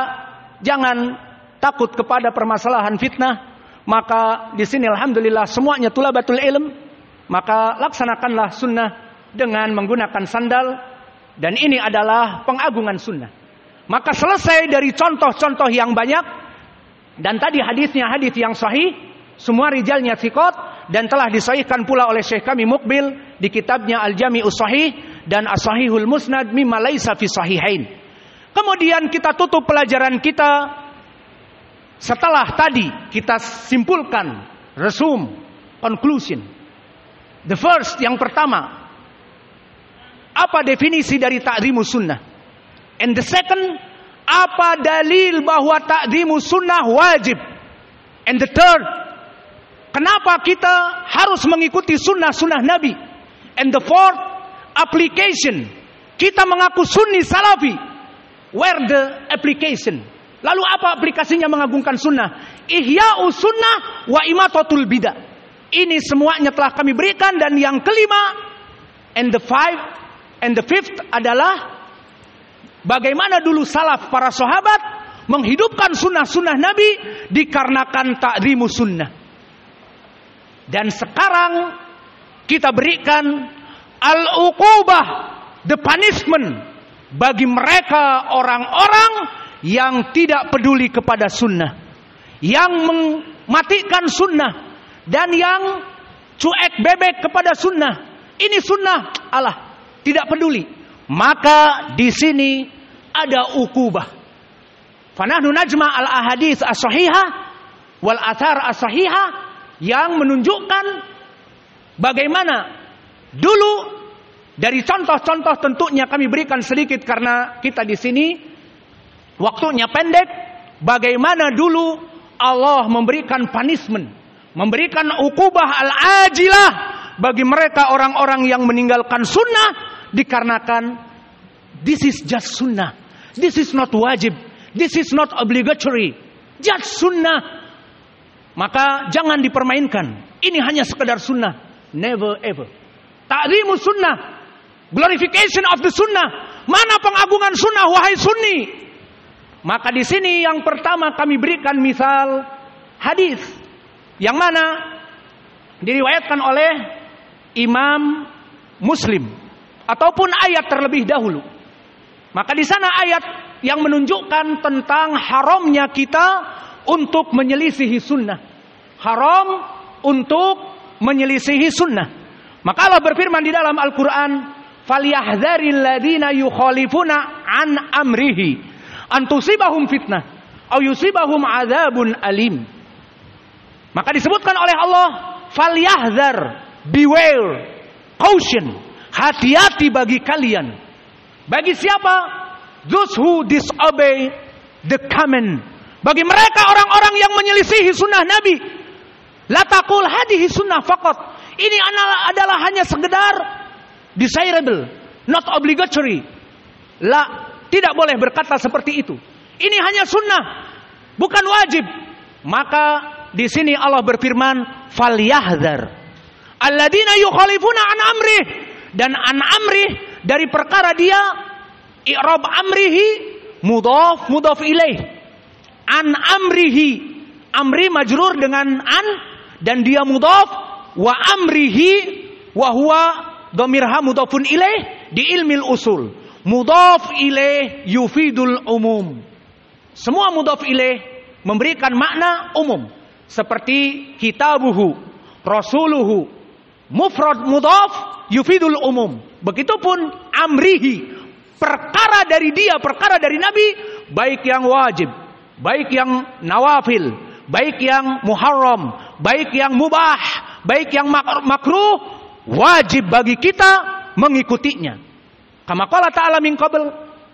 jangan takut kepada permasalahan fitnah. Maka di sini alhamdulillah semuanya tulabatul ilm. Maka laksanakanlah sunnah dengan menggunakan sandal. Dan ini adalah pengagungan sunnah. Maka selesai dari contoh-contoh yang banyak. Dan tadi hadisnya hadis yang sahih, semua rijalnya thiqat, dan telah disahihkan pula oleh Syekh kami Muqbil di kitabnya Al-Jami'us Sahih dan As-Sahihul Musnad mimma laisa fi sahihain. Kemudian kita tutup pelajaran kita setelah tadi kita simpulkan resume, conclusion. The first, yang pertama, apa definisi dari ta'zimus sunnah? And the second, apa dalil bahwa ta'zimus sunnah wajib? And the third, kenapa kita harus mengikuti sunnah-sunnah Nabi? And the fourth, application. Kita mengaku sunni salafi. Where the application? Lalu apa aplikasinya mengagungkan sunnah? Ihya'us sunnah wa imatatul bidah. Ini semuanya telah kami berikan. Dan yang kelima, and the fifth adalah bagaimana dulu salaf para sahabat menghidupkan sunnah-sunnah Nabi dikarenakan ta'zimus sunnah. Dan sekarang kita berikan al-uqubah, the punishment bagi mereka orang-orang yang tidak peduli kepada sunnah, yang mematikan sunnah, dan yang cuek bebek kepada sunnah. Ini sunnah, Allah tidak peduli. Maka di sini ada uqubah. Fanahnu najma al-ahadits as-sahihah wal athar as-sahihah, yang menunjukkan bagaimana dulu dari contoh-contoh, tentunya kami berikan sedikit karena kita di sini waktunya pendek. Bagaimana dulu Allah memberikan punishment, memberikan uqubah al-ajilah bagi mereka orang-orang yang meninggalkan sunnah dikarenakan this is just sunnah, this is not wajib, this is not obligatory, just sunnah. Maka jangan dipermainkan. Ini hanya sekedar sunnah. Never ever. Ta'zimus sunnah, glorification of the sunnah. Mana pengagungan sunnah wahai sunni? Maka di sini yang pertama kami berikan misal hadis yang mana diriwayatkan oleh Imam Muslim ataupun ayat terlebih dahulu. Maka di sana ayat yang menunjukkan tentang haramnya kita untuk menyelisihi sunnah. Haram untuk menyelisihi sunnah. Maka Allah berfirman di dalam Al-Quran, "Falyahdharil ladzina yukhalifuna an amrihi an tusibahum fitnah aw yusibahum adzabun alim." Maka disebutkan oleh Allah, "Falyahdhar, beware, caution, hati-hati bagi kalian." Bagi siapa? Those who disobey the command. Bagi mereka orang-orang yang menyelisihi sunnah Nabi. La taqul hadhihi sunnah faqat. Ini adalah hanya sekedar desirable, not obligatory. La, tidak boleh berkata seperti itu. Ini hanya sunnah, bukan wajib. Maka di sini Allah berfirman, "Falyahdhar alladzina yukhalifuna an amrih." Dan an amrih dari perkara dia i'rab amrihi mudhaf mudhaf ilaih. An amrihi, amri majrur dengan an, dan dia mudhaf, wa amrihi wa huwa dhamirha mudhafun ilaih di ilmil usul. Mudhaf ilaih yufidul umum. Semua mudhaf ilaih memberikan makna umum, seperti kitabuhu, rasuluhu. Mufrad mudhaf yufidul umum. Begitupun amrihi, perkara dari dia, perkara dari Nabi, baik yang wajib, baik yang nawafil, baik yang muharram, baik yang mubah, baik yang makruh, wajib bagi kita mengikutinya. Kama qala ta'ala min qabl,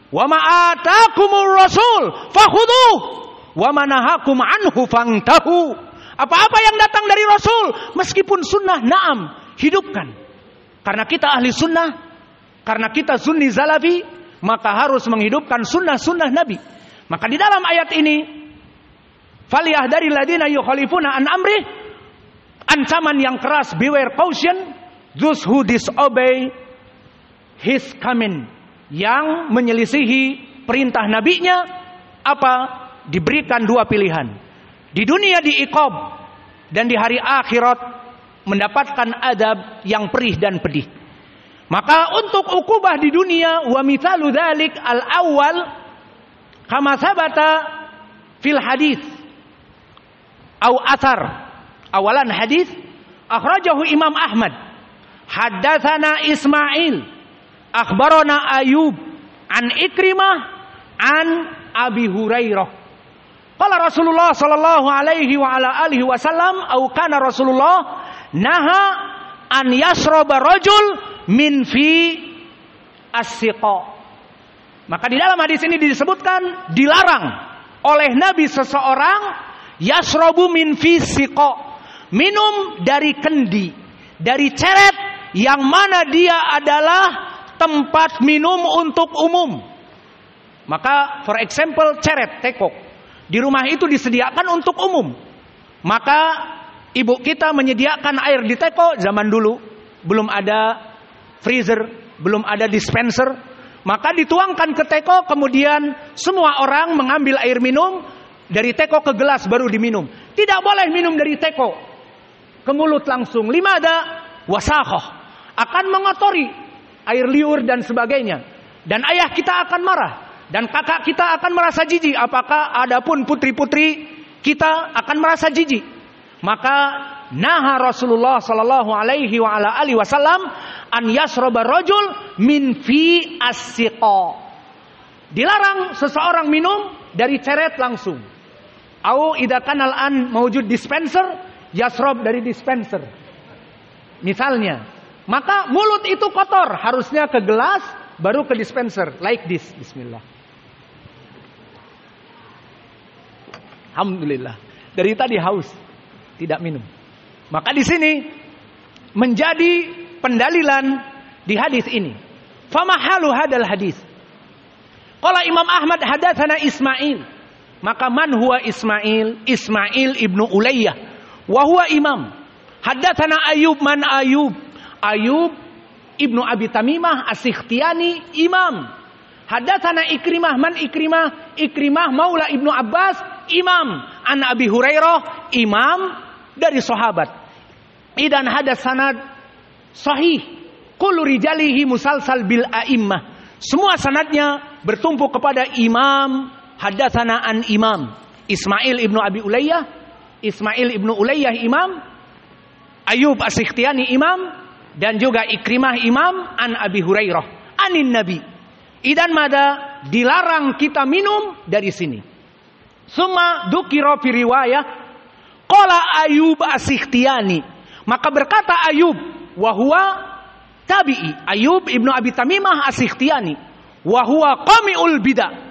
Wa ma atakumur rasul fakhudhuh wa ma nahakum anhu fantahu. Apa-apa yang datang dari Rasul, meskipun sunnah, na'am, hidupkan. Karena kita ahli sunnah, karena kita sunni zalafi, maka harus menghidupkan sunnah-sunnah Nabi. Maka di dalam ayat ini, falyahdharil ladina yukhalifuna an amrih, ancaman yang keras, beware caution, those who disobey his command, yang menyelisihi perintah nabinya, apa? Diberikan dua pilihan. Di dunia diiqab, dan di hari akhirat mendapatkan adab yang perih dan pedih. Maka untuk ukubah di dunia, wa mithalu dzalik al-awwal kama sabata fil hadis au athar. Awalan hadis akhrajahu Imam Ahmad, haddatsana Ismail akhbarana Ayub an Ikrimah an Abi Hurairah. Qala Rasulullah sallallahu alaihi wa ala alihi wasallam, au kana Rasulullah naha an yashraba rajul min fi as-siqa. Maka di dalam hadis ini disebutkan dilarang oleh Nabi seseorang yashrabu min fi siqa, minum dari kendi, dari ceret yang mana dia adalah tempat minum untuk umum. Maka for example ceret, tekok, di rumah itu disediakan untuk umum. Maka ibu kita menyediakan air di teko zaman dulu. Belum ada freezer, belum ada dispenser. Maka dituangkan ke teko, kemudian semua orang mengambil air minum dari teko ke gelas baru diminum. Tidak boleh minum dari teko ke mulut langsung. Limada wasakhah, akan mengotori air liur dan sebagainya. Dan ayah kita akan marah. Dan kakak kita akan merasa jijik. Apakah adapun putri-putri kita akan merasa jijik. Maka naha Rasulullah sallallahu alaihi wa ala alihi wasallam an yashraba rajul min fi as-siqa. Dilarang seseorang minum dari ceret langsung. Au idza kana al-an mawjud dispenser, yashrab dari dispenser. Misalnya, maka mulut itu kotor, harusnya ke gelas baru ke dispenser, like this. Bismillah. Alhamdulillah. Dari tadi haus, tidak minum. Maka di sini menjadi pendalilan di hadis ini. Famahalu hadal hadis. Qala Imam Ahmad hadatsana Ismail. Maka man huwa Ismail? Ismail ibnu Ulayyah. Wa huwa imam. Hadatsana Ayub, man Ayub? Ayub ibnu Abi Tamimah As-Sikhtiyani, imam. Hadatsana Ikrimah, man Ikrimah? Ikrimah maula Ibnu Abbas, imam. An Abi Hurairah, imam dari sahabat. Idan hadas sanad sahih. Kullu rijalihi musalsal bil a'immah. Semua sanadnya bertumpu kepada imam. Hadatsana an imam. Ismail ibnu Abi Ulayyah, Ismail ibnu Ulayyah imam. Ayub As-Sikhtiyani imam. Dan juga Ikrimah imam. An Abi Hurairah, anin Nabi. Idan mada, dilarang kita minum dari sini. Summa dzukira fi riwayah qala Ayub As-Sikhtiyani. Maka berkata Ayub, wa huwa tabi'i, Ayub ibnu Abi Tamimah As-Sikhtiyani, wa huwa qami'ul bidah.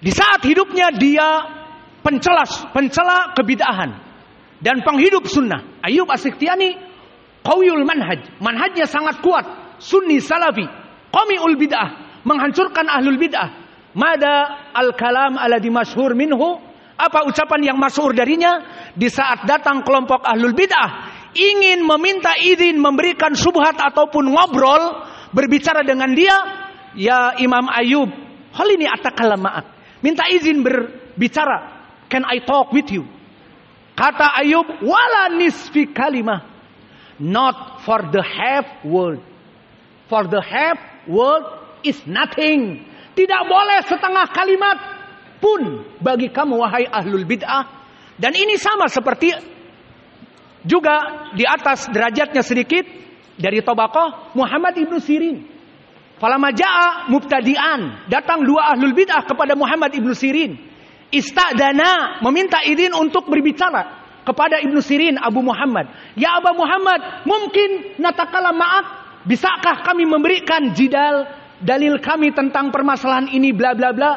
Di saat hidupnya dia pencela kebid'ahan dan penghidup sunnah. Ayub As-Sikhtiyani qawiyul manhaj, manhajnya sangat kuat, sunni salafi, qami'ul bid'ah, menghancurkan ahlul bid'ah. Mada al-kalam alladhi masyhur minhu, apa ucapan yang masyhur darinya? Di saat datang kelompok ahlul bid'ah ingin meminta izin memberikan syubhat ataupun ngobrol, berbicara dengan dia, ya Imam Ayub, halini atakalam ma'ak, minta izin berbicara, can I talk with you? Kata Ayub, wala nisfi kalimah, not for the half word. For the half word is nothing. Tidak boleh setengah kalimat pun bagi kamu wahai ahlul bid'ah. Dan ini sama seperti juga di atas derajatnya sedikit dari tabaqah Muhammad ibnu Sirin. Falamma jaa mubtadi'an, datang dua ahlul bid'ah kepada Muhammad ibnu Sirin. Ista'dana, meminta izin untuk berbicara kepada Ibnu Sirin, Abu Muhammad. Ya Abu Muhammad, mungkin natakalam ma'ak, bisakah kami memberikan jidal dalil kami tentang permasalahan ini bla bla bla.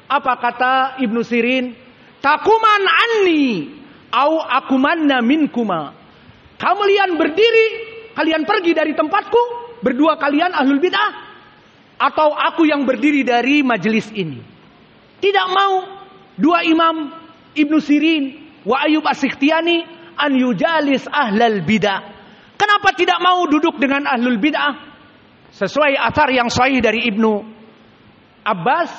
Apa kata Ibnu Sirin? Takuman anni au akumanna minkuma. Kalian berdiri, kalian pergi dari tempatku, berdua kalian ahlul bid'ah, atau aku yang berdiri dari majelis ini. Tidak mau dua imam Ibnu Sirin wa Ayyub As-Sikhtiyani an yujalis ahlal bid'ah. Kenapa tidak mau duduk dengan ahlul bid'ah? Sesuai athar yang sahih dari Ibnu Abbas,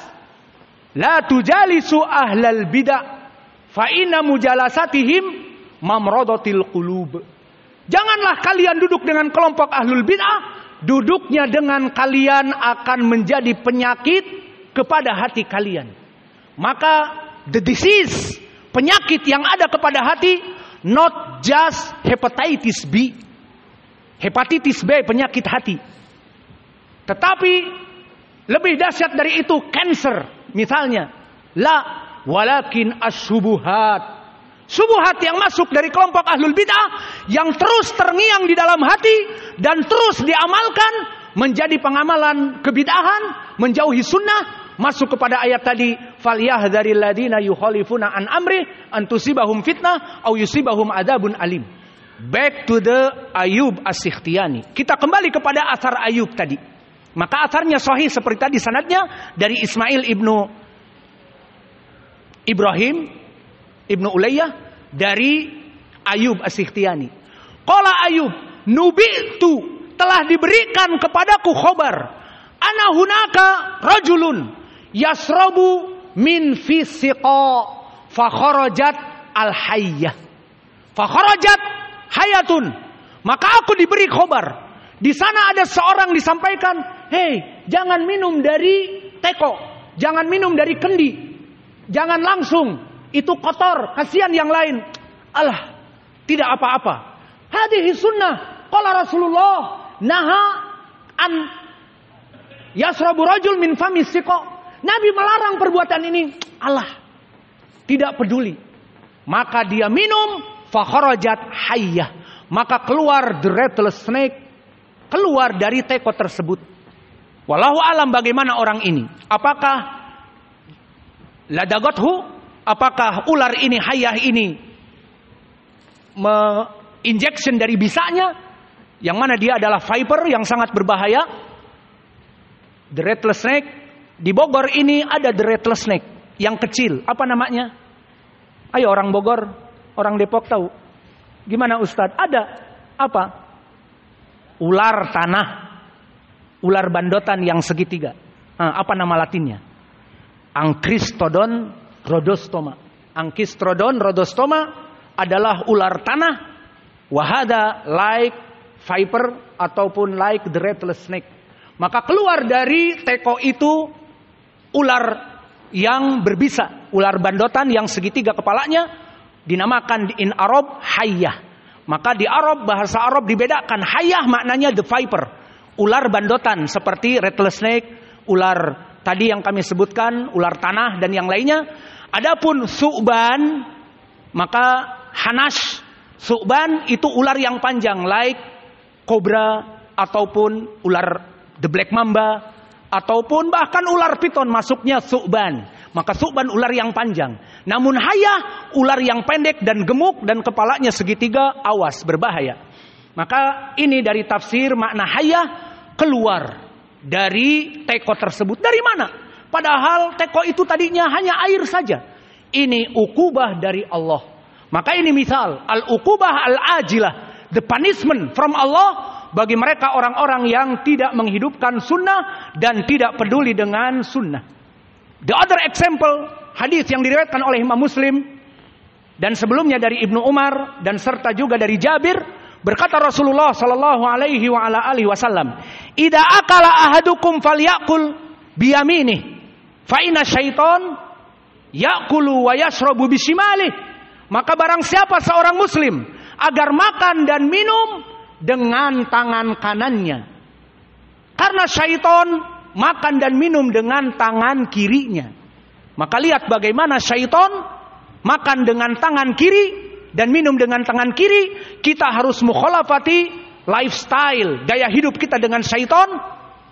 la tujalisu ahlal bid'ah fa inna mujalasatihim mamradatil qulub. Janganlah kalian duduk dengan kelompok ahlul bid'ah, duduknya dengan kalian akan menjadi penyakit kepada hati kalian. Maka the disease, penyakit yang ada kepada hati, not just hepatitis B. Hepatitis B penyakit hati. Tetapi lebih dahsyat dari itu cancer misalnya. La walakin asyubuhat. Subuhat yang masuk dari kelompok ahlul bid'ah yang terus terngiang di dalam hati dan terus diamalkan menjadi pengamalan kebid'ahan, menjauhi sunnah, masuk kepada ayat tadi, falyahdharil ladina yukhalifuna an amri an tusibahum fitnah au yusibahum adzabun alim. Back to the Ayyub As-Sikhtiyani. Kita kembali kepada athar Ayyub tadi. Maka atharnya sahih seperti tadi sanadnya dari Ismail ibnu Ibrahim Ibnu Ulayyah dari Ayyub As-Sikhtiyani. Qala Ayyub, nubitu, telah diberikan kepadaku khabar, ana hunaka rajulun yasrabu min fisiqa fa kharajat al hayyah. Fa kharajat hayatun. Maka aku diberi khabar. Di sana ada seorang disampaikan, "Hei, jangan minum dari teko, jangan minum dari kendi. Jangan langsung. Itu kotor, kasihan yang lain." Alah, tidak apa-apa. Hadhihi sunnah. Qala Rasulullah naha an yasrabu rajul min famis siqa. Nabi melarang perbuatan ini. Allah, tidak peduli. Maka dia minum, fa kharajat hayyah. Maka keluar the rattlesnake snake, keluar dari teko tersebut. Wallahu alam bagaimana orang ini. Apakah ladagathu? Apakah ular ini, hayah ini injection dari bisanya, yang mana dia adalah viper yang sangat berbahaya. The rattlesnake di Bogor ini ada the rattlesnake yang kecil. Apa namanya? Ayo orang Bogor, orang Depok tahu. Gimana Ustadz? Ada apa? Ular tanah, ular bandotan yang segitiga. Apa nama latinnya? Ankristodon Rhodostoma. Ankristodon Rhodostoma adalah ular tanah. Wahada like viper ataupun like the rattlesnake. Maka keluar dari teko itu ular yang berbisa, ular bandotan yang segitiga kepalanya, dinamakan in Arab hayyah. Maka di Arab, bahasa Arab dibedakan. Hayyah maknanya the viper, ular bandotan seperti rattlesnake, ular tadi yang kami sebutkan, ular tanah dan yang lainnya. Adapun su'ban, maka hanash, su'ban itu ular yang panjang, like kobra ataupun ular the black mamba ataupun bahkan ular piton masuknya su'ban. Maka su'ban ular yang panjang. Namun hayah ular yang pendek dan gemuk dan kepalanya segitiga, awas berbahaya. Maka ini dari tafsir makna hayah, keluar dari teko tersebut. Dari mana? Padahal teko itu tadinya hanya air saja. Ini ukubah dari Allah. Maka ini misal al-ukubah al-ajilah, the punishment from Allah bagi mereka orang-orang yang tidak menghidupkan sunnah dan tidak peduli dengan sunnah. The other example, hadis yang diriwayatkan oleh Imam Muslim dan sebelumnya dari Ibnu Umar dan serta juga dari Jabir, berkata Rasulullah sallallahu alaihi wa ala alihi wasallam, "Idza akala ahadukum falyakul biyaminih, fa inna syaiton yakulu wa yashrabu bisimali." Maka barang siapa seorang muslim agar makan dan minum dengan tangan kanannya, karena syaiton makan dan minum dengan tangan kirinya. Maka lihat bagaimana syaiton makan dengan tangan kiri dan minum dengan tangan kiri. Kita harus mukhalafati lifestyle, gaya hidup kita dengan syaiton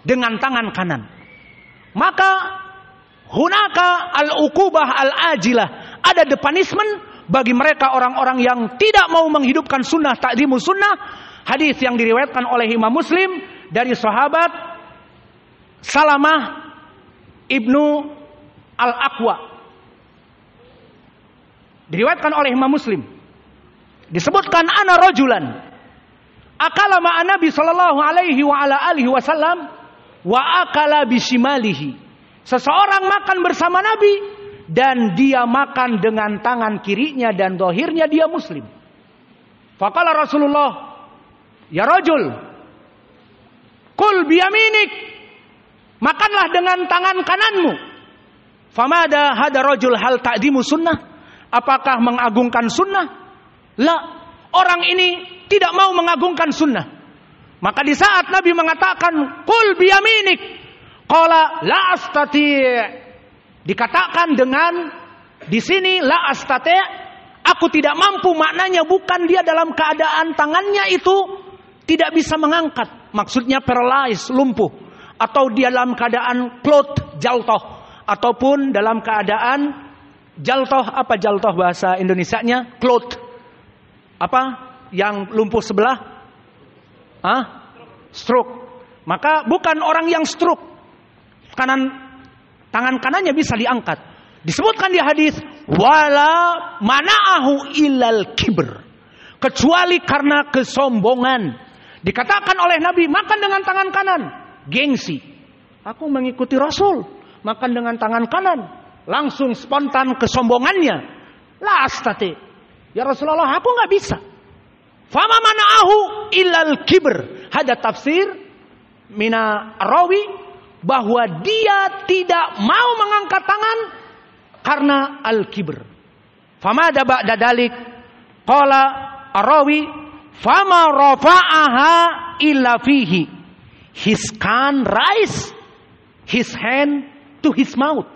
dengan tangan kanan. Maka hunaka al-uqubah al-ajilah, ada the punishment bagi mereka orang-orang yang tidak mau menghidupkan sunnah, ta'zimus sunnah. Hadis yang diriwayatkan oleh Imam Muslim dari sahabat Salamah ibnu al-Aqwa, diriwayatkan oleh Imam Muslim. Disebutkan ana rajulan akala ma'a Nabi sallallahu alaihi wa ala alihi wasallam wa akala bishimalihi. Seseorang makan bersama Nabi dan dia makan dengan tangan kirinya dan zahirnya dia muslim. Faqala Rasulullah, ya rajul, kul biyaminik, makanlah dengan tangan kananmu. Famada hada rajul hal ta'zimu sunnah, apakah mengagungkan sunnah? La, orang ini tidak mau mengagungkan sunnah. Maka di saat Nabi mengatakan qul biyaminik, qala la astati', dikatakan dengan di sini la astati', aku tidak mampu, maknanya bukan dia dalam keadaan tangannya itu tidak bisa mengangkat, maksudnya paralyzed, lumpuh, atau dia dalam keadaan cloth, jaltoh, ataupun dalam keadaan jaltoh. Apa jaltoh bahasa Indonesianya? Cloth. Apa yang lumpuh sebelah? Stroke. Maka bukan orang yang stroke, tangan kanannya bisa diangkat. Disebutkan di hadis wala mana'ahu ilal kibr, kecuali karena kesombongan. Dikatakan oleh Nabi makan dengan tangan kanan, gengsi. Aku mengikuti Rasul, makan dengan tangan kanan, langsung spontan kesombongannya. La astati, ya Rasulullah, aku nggak bisa. Fama mana'ahu ilal kibr. Ada tafsir mina rawi bahwa dia tidak mau mengangkat tangan karena al-kibr. Fama ba'da dalik qala ar-rawi fama rafa'aha illa fihi. His can raise his hand to his mouth.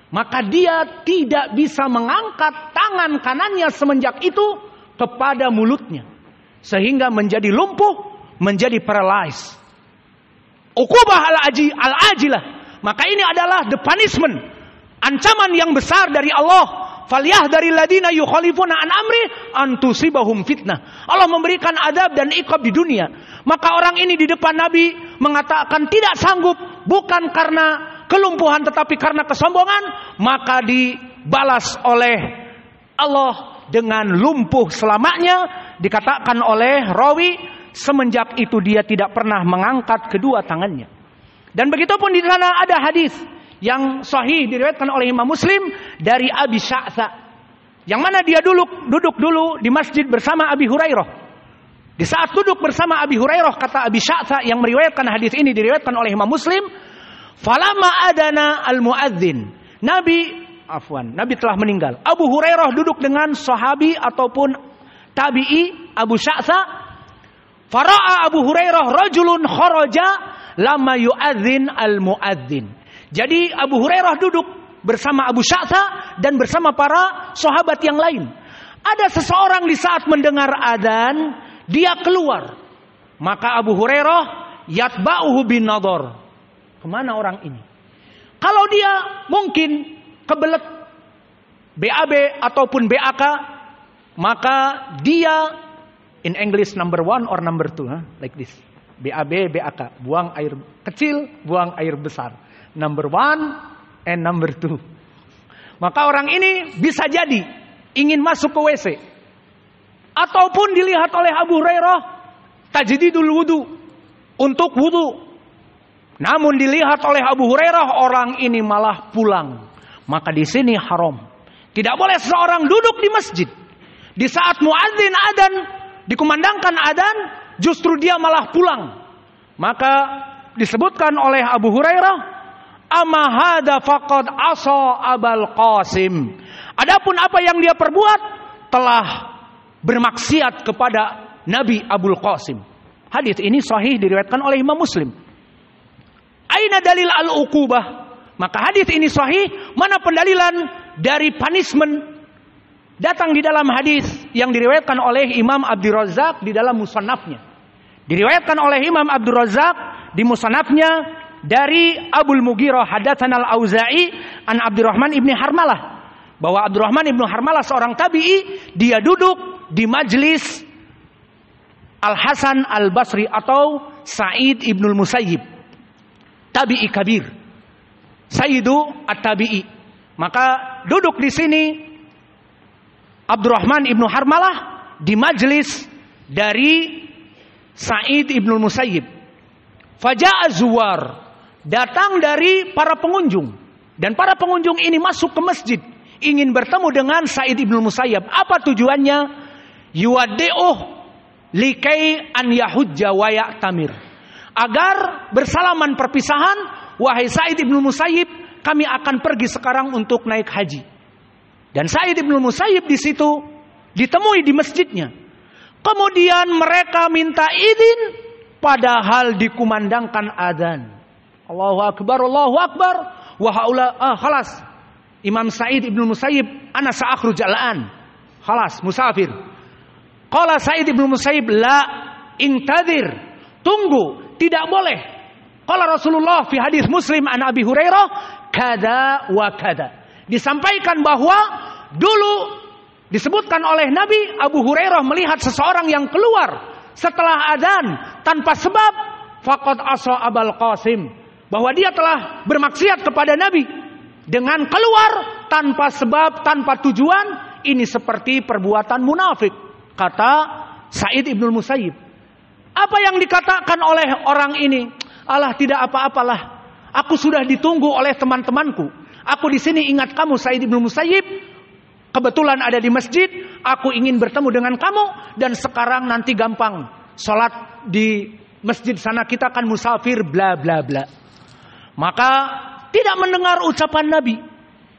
Maka dia tidak bisa mengangkat tangan kanannya semenjak itu kepada mulutnya, sehingga menjadi lumpuh, menjadi paralyzed. Uqubah al-ajilah. Maka ini adalah the punishment, ancaman yang besar dari Allah. Falyahdharil ladina yukhalifuna an amri an tusibahum fitnah. Allah memberikan azab dan iqab di dunia. Maka orang ini di depan Nabi mengatakan tidak sanggup, bukan karena kelumpuhan tetapi karena kesombongan, maka dibalas oleh Allah dengan lumpuh selamanya. Dikatakan oleh rawi, semenjak itu dia tidak pernah mengangkat kedua tangannya. Dan begitupun di sana ada hadis yang sahih diriwayatkan oleh Imam Muslim dari Abi Sya'tha, yang mana dia duduk dulu di masjid bersama Abi Hurairah. Di saat duduk bersama Abi Hurairah, kata Abi Sya'tha yang meriwayatkan hadis ini diriwayatkan oleh Imam Muslim, falamma adana al-muadzin, Nabi telah meninggal. Abu Hurairah duduk dengan sahabi ataupun tabi'i Abu Sya'tha. Fara'a Abu Hurairah rajulun kharaja lama yu'adzin al-muadzin. Jadi Abu Hurairah duduk bersama Abu Sya'tha dan bersama para sahabat yang lain. Ada seseorang di saat mendengar adzan, dia keluar. Maka Abu Hurairah yatba'uhu bin nadhar. Kemana orang ini? Kalau dia mungkin kebelet BAB ataupun BAK, maka dia in English number 1 or number 2, like this. BAB, BAK, buang air kecil, buang air besar. Number 1 and number 2. Maka orang ini bisa jadi ingin masuk ke WC, ataupun dilihat oleh Abu Hurairah tajdidul wudu, untuk wudu. Namun dilihat oleh Abu Hurairah orang ini malah pulang. Maka di sini haram. Tidak boleh seorang duduk di masjid di saat muadzin adzan, dikumandangkan adzan, justru dia malah pulang. Maka disebutkan oleh Abu Hurairah, amma hada faqad asa Abul Qasim. Adapun apa yang dia perbuat telah bermaksiat kepada Nabi Abul Qasim. Hadis ini sahih diriwayatkan oleh Imam Muslim. Aina dalil al-uqubah? Maka hadis ini sahih, mana pendalilan dari punishment? Datang di dalam hadis yang diriwayatkan oleh Imam Abdur Razzaq di dalam musannafnya. Diriwayatkan oleh Imam Abdur Razzaq di musannafnya dari Abul Mughirah hadatsana al-Auza'i an Abdurrahman ibni Harmalah, bahwa Abdurrahman ibnu Harmalah seorang tabi'i, dia duduk di majlis Al-Hasan Al-Basri atau Sa'id ibnul Musayyib, tabi'i kabir, Sayyidu at-Tabi'i. Maka duduk di sini Abdurrahman ibnu Harmalah di majlis dari Sa'id ibnul Musayyib. Faja'a zuwar, datang dari para pengunjung, dan para pengunjung ini masuk ke masjid ingin bertemu dengan Sa'id ibnul Musayyib. Apa tujuannya? Yuwaddi'uh likai an yahujja wa ya'tamir, agar bersalaman perpisahan, wahai Sa'id ibnul Musayyib, kami akan pergi sekarang untuk naik haji. Dan Sa'id ibnul Musayyib di situ ditemui di masjidnya. Kemudian mereka minta izin padahal dikumandangkan adzan. Allahu akbar, Allahu akbar. Wa haula khalas. Imam Sa'id ibnul Musayyib, ana sa'akhruj al'an. Khalas, musafir. Qala Sa'id ibnul Musayyib, la intadir. Tunggu, tidak boleh. Qala Rasulullah fi hadis Muslim an Abi Hurairah, kada wa kada. Disampaikan bahwa dulu disebutkan oleh Nabi, Abu Hurairah melihat seseorang yang keluar setelah adzan tanpa sebab, faqad asa Abul Qasim, bahwa dia telah bermaksiat kepada Nabi dengan keluar tanpa sebab, tanpa tujuan. Ini seperti perbuatan munafik, kata Sa'id ibnul Musayyib. Apa yang dikatakan oleh orang ini? Alah, tidak apa-apalah, aku sudah ditunggu oleh teman-temanku. Aku di sini ingat kamu Sa'id ibnul Musayyib, kebetulan ada di masjid, aku ingin bertemu dengan kamu, dan sekarang nanti gampang sholat di masjid sana, kita kan musafir, bla bla bla. Maka tidak mendengar ucapan Nabi,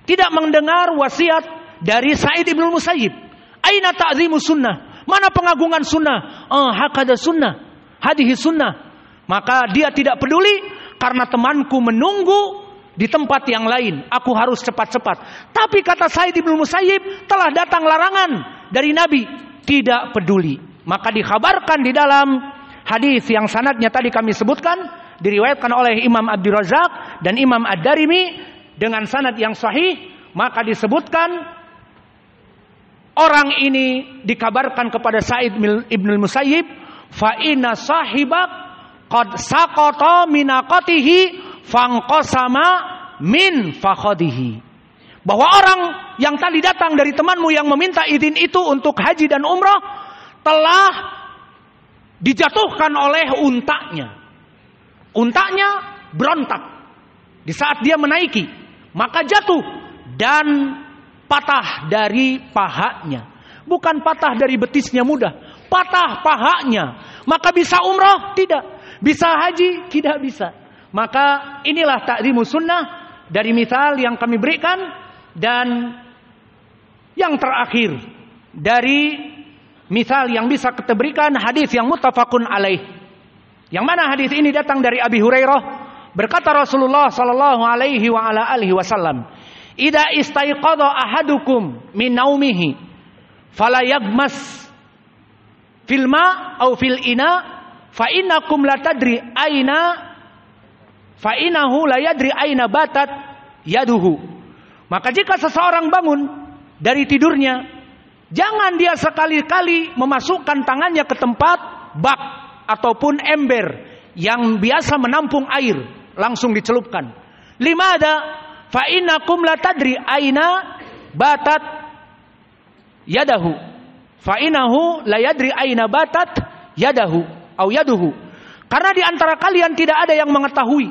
tidak mendengar wasiat dari Sa'id ibnul Musayyib. Aina ta'zimu sunnah, mana pengagungan sunnah? Hakada sunnah, hadihi sunnah. Maka dia tidak peduli, karena temanku menunggu di tempat yang lain, aku harus cepat-cepat. Tapi kata Sa'id ibnul Musayyib, telah datang larangan dari Nabi, tidak peduli. Maka dikhabarkan di dalam hadis yang sanadnya tadi kami sebutkan, diriwayatkan oleh Imam Abdul Razak dan Imam Ad-Darimi dengan sanad yang sahih. Maka disebutkan orang ini dikabarkan kepada Sa'id ibnul Musayyib, fa inna sahibak qad saqata minaqatihi fangqasama min fakhadihi, bahwa orang yang tadi datang dari temanmu yang meminta izin itu untuk haji dan umrah telah dijatuhkan oleh untanya. Untanya berontak di saat dia menaiki, maka jatuh dan patah dari pahanya. Bukan patah dari betisnya mudah, patah pahanya. Maka bisa umrah? Tidak. Bisa haji? Tidak bisa. Maka inilah ta'zimu sunnah dari misal yang kami berikan. Dan yang terakhir dari misal yang bisa kita berikan, hadis yang muttafaqun alaih, yang mana hadis ini datang dari Abi Hurairah. Berkata Rasulullah sallallahu alaihi wa ala alihi wasallam, "Idza istaiqadha ahadukum min naumihi fala yagmas fil ma aw fil ina fa innakum la tadri aina fa innahu la yadri aina batat yaduhu." Maka jika seseorang bangun dari tidurnya, jangan dia sekali-kali memasukkan tangannya ke tempat bak ataupun ember yang biasa menampung air, langsung dicelupkan. Limada? Fa innakum la tadri aina batat yadahu. Fa innahu la yadri aina batat yadahu au yaduhu. Karena di antara kalian tidak ada yang mengetahui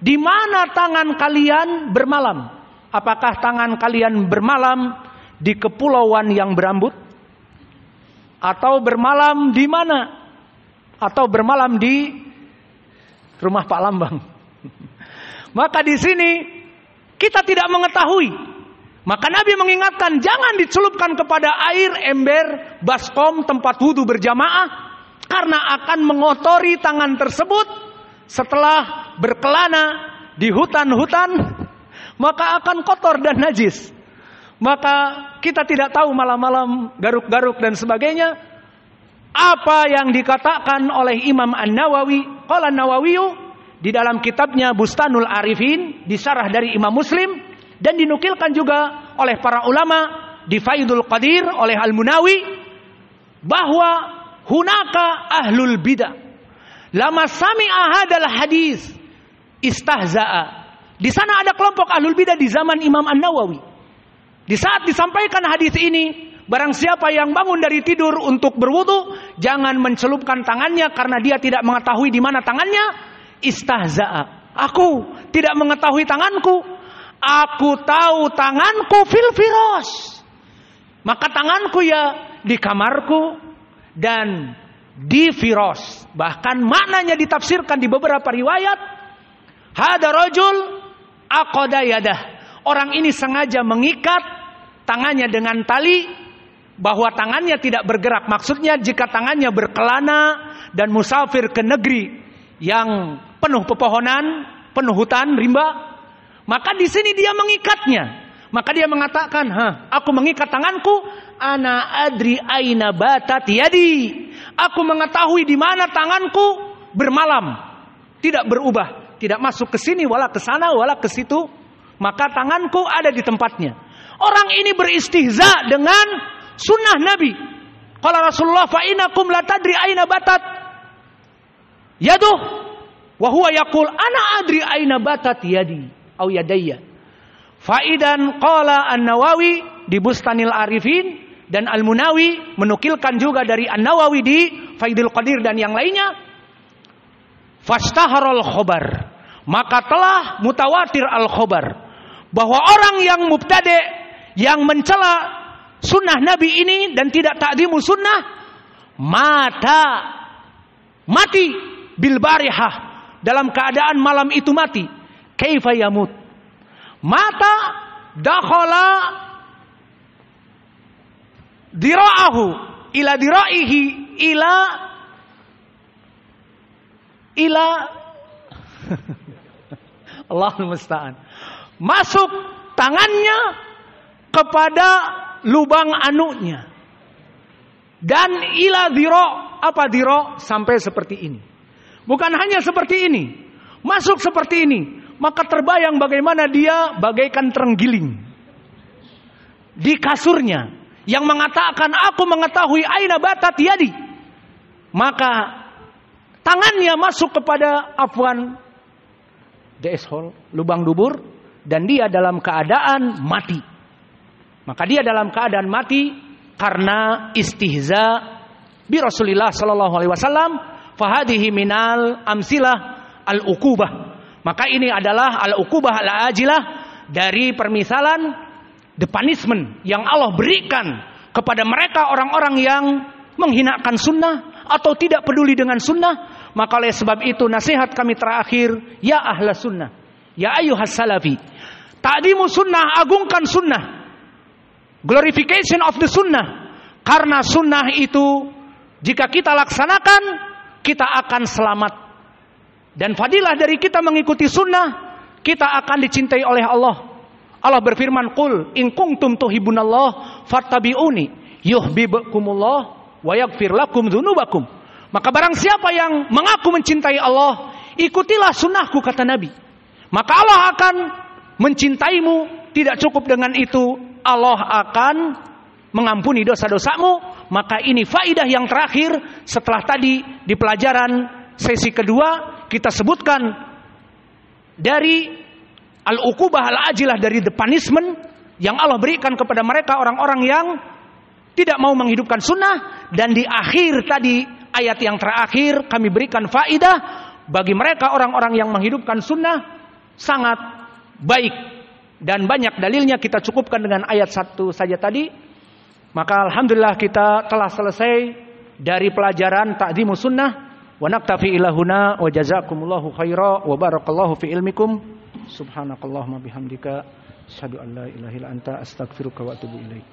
di mana tangan kalian bermalam. Apakah tangan kalian bermalam di kepulauan yang berambut? Atau bermalam di mana? Atau bermalam di rumah Pak Lambang? Maka di sini kita tidak mengetahui. Maka Nabi mengingatkan, jangan dicelupkan kepada air, ember, baskom, tempat wudhu berjamaah, karena akan mengotori tangan tersebut setelah berkelana di hutan-hutan, maka akan kotor dan najis. Maka kita tidak tahu malam-malam garuk-garuk dan sebagainya. Apa yang dikatakan oleh Imam An-Nawawi, qala An-Nawawi di dalam kitabnya Bustanul Arifin, disyarah dari Imam Muslim, dan dinukilkan juga oleh para ulama di Faidul Qadir oleh Al-Munawi, bahwa hunaka ahlul bidah lama sami'a hadal hadis istahza'a. Di sana ada kelompok ahlul bidah di zaman Imam An-Nawawi. Di saat disampaikan hadis ini, barang siapa yang bangun dari tidur untuk berwudu, jangan mencelupkan tangannya karena dia tidak mengetahui di mana tangannya. Istahza'a. Aku tidak mengetahui tanganku. Aku tahu tanganku fil firas. Maka tanganku ya di kamarku dan di firas. Bahkan maknanya ditafsirkan di beberapa riwayat. Hada rajul aqada yadah. Orang ini sengaja mengikat tangannya dengan tali, bahwa tangannya tidak bergerak. Maksudnya jika tangannya berkelana dan musafir ke negeri yang penuh pepohonan, penuh hutan rimba, maka di sini dia mengikatnya. Maka dia mengatakan, aku mengikat tanganku, ana adri aina batat yadi. Aku mengetahui di mana tanganku bermalam, tidak berubah, tidak masuk ke sini wala ke sana wala ke situ. Maka tanganku ada di tempatnya. Orang ini beristihza dengan sunnah Nabi. Qala Rasulullah, fa innakum la tadri aina batat yaduh wa huwa yaqul ana adri aina batat yadi au yadayya. Faidan qala An-Nawawi di Bustanil Arifin, dan Al-Munawi menukilkan juga dari An-Nawawi di Faidul Qadir dan yang lainnya. Fastaharul khobar, maka telah mutawatir al-khobar, bahwa orang yang mubtadi', yang mencela sunnah Nabi ini dan tidak ta'zimu sunnah, mati bil barihah, dalam keadaan malam itu mati. Kaifa yamut? Mata dakhala dira'ahu ila dira'ihi ila Allahul musta'an. Masuk tangannya kepada lubang anunya. Dan ila dira', apa dira'? Sampai seperti ini. Bukan hanya seperti ini, masuk seperti ini. Maka terbayang bagaimana dia bagaikan terenggiling di kasurnya, yang mengatakan aku mengetahui aina batat yadi. Maka tangannya masuk kepada afwan deshol, lubang dubur, dan dia dalam keadaan mati. Maka dia dalam keadaan mati karena istihza bi Rasulillah sallallahu alaihi wasallam. Fahadihi minal amsilah al-uqubah. Maka ini adalah al-uqubah al-ajilah, dari permisalan the punishment yang Allah berikan kepada mereka orang-orang yang menghinakan sunnah atau tidak peduli dengan sunnah. Maka oleh sebab itu nasihat kami terakhir, ya ahla sunnah, ya ayyuhas salafi, ta'dimu sunnah, agungkan sunnah, glorification of the sunnah. Karena sunnah itu jika kita laksanakan, kita akan selamat. Dan fadilah dari kita mengikuti sunnah, kita akan dicintai oleh Allah. Allah berfirman, qul in kuntum tuhibbunallah fattabi'uni yuhibbukumullah wa yaghfir lakum dzunubakum. Maka barang siapa yang mengaku mencintai Allah, ikutilah sunnahku, kata Nabi. Maka Allah akan mencintaimu. Tidak cukup dengan itu, Allah akan mengampuni dosa-dosamu. Maka ini faidah yang terakhir setelah tadi di pelajaran sesi kedua kita sebutkan dari al-uqubah al-ajilah, dari the punishment yang Allah berikan kepada mereka orang-orang yang tidak mau menghidupkan sunnah. Dan di akhir tadi ayat yang terakhir kami berikan faidah bagi mereka orang-orang yang menghidupkan sunnah sangat baik, dan banyak dalilnya. Kita cukupkan dengan ayat satu saja tadi. Maka alhamdulillah kita telah selesai dari pelajaran ta'zimus sunnah. Wa naktafi ilahuna wa jazakumullahu khaira wa barakallahu fi ilmikum. Subhanakallahumma bihamdika asyhadu an la ilaha illa anta astaghfiruka wa atubu ilaik.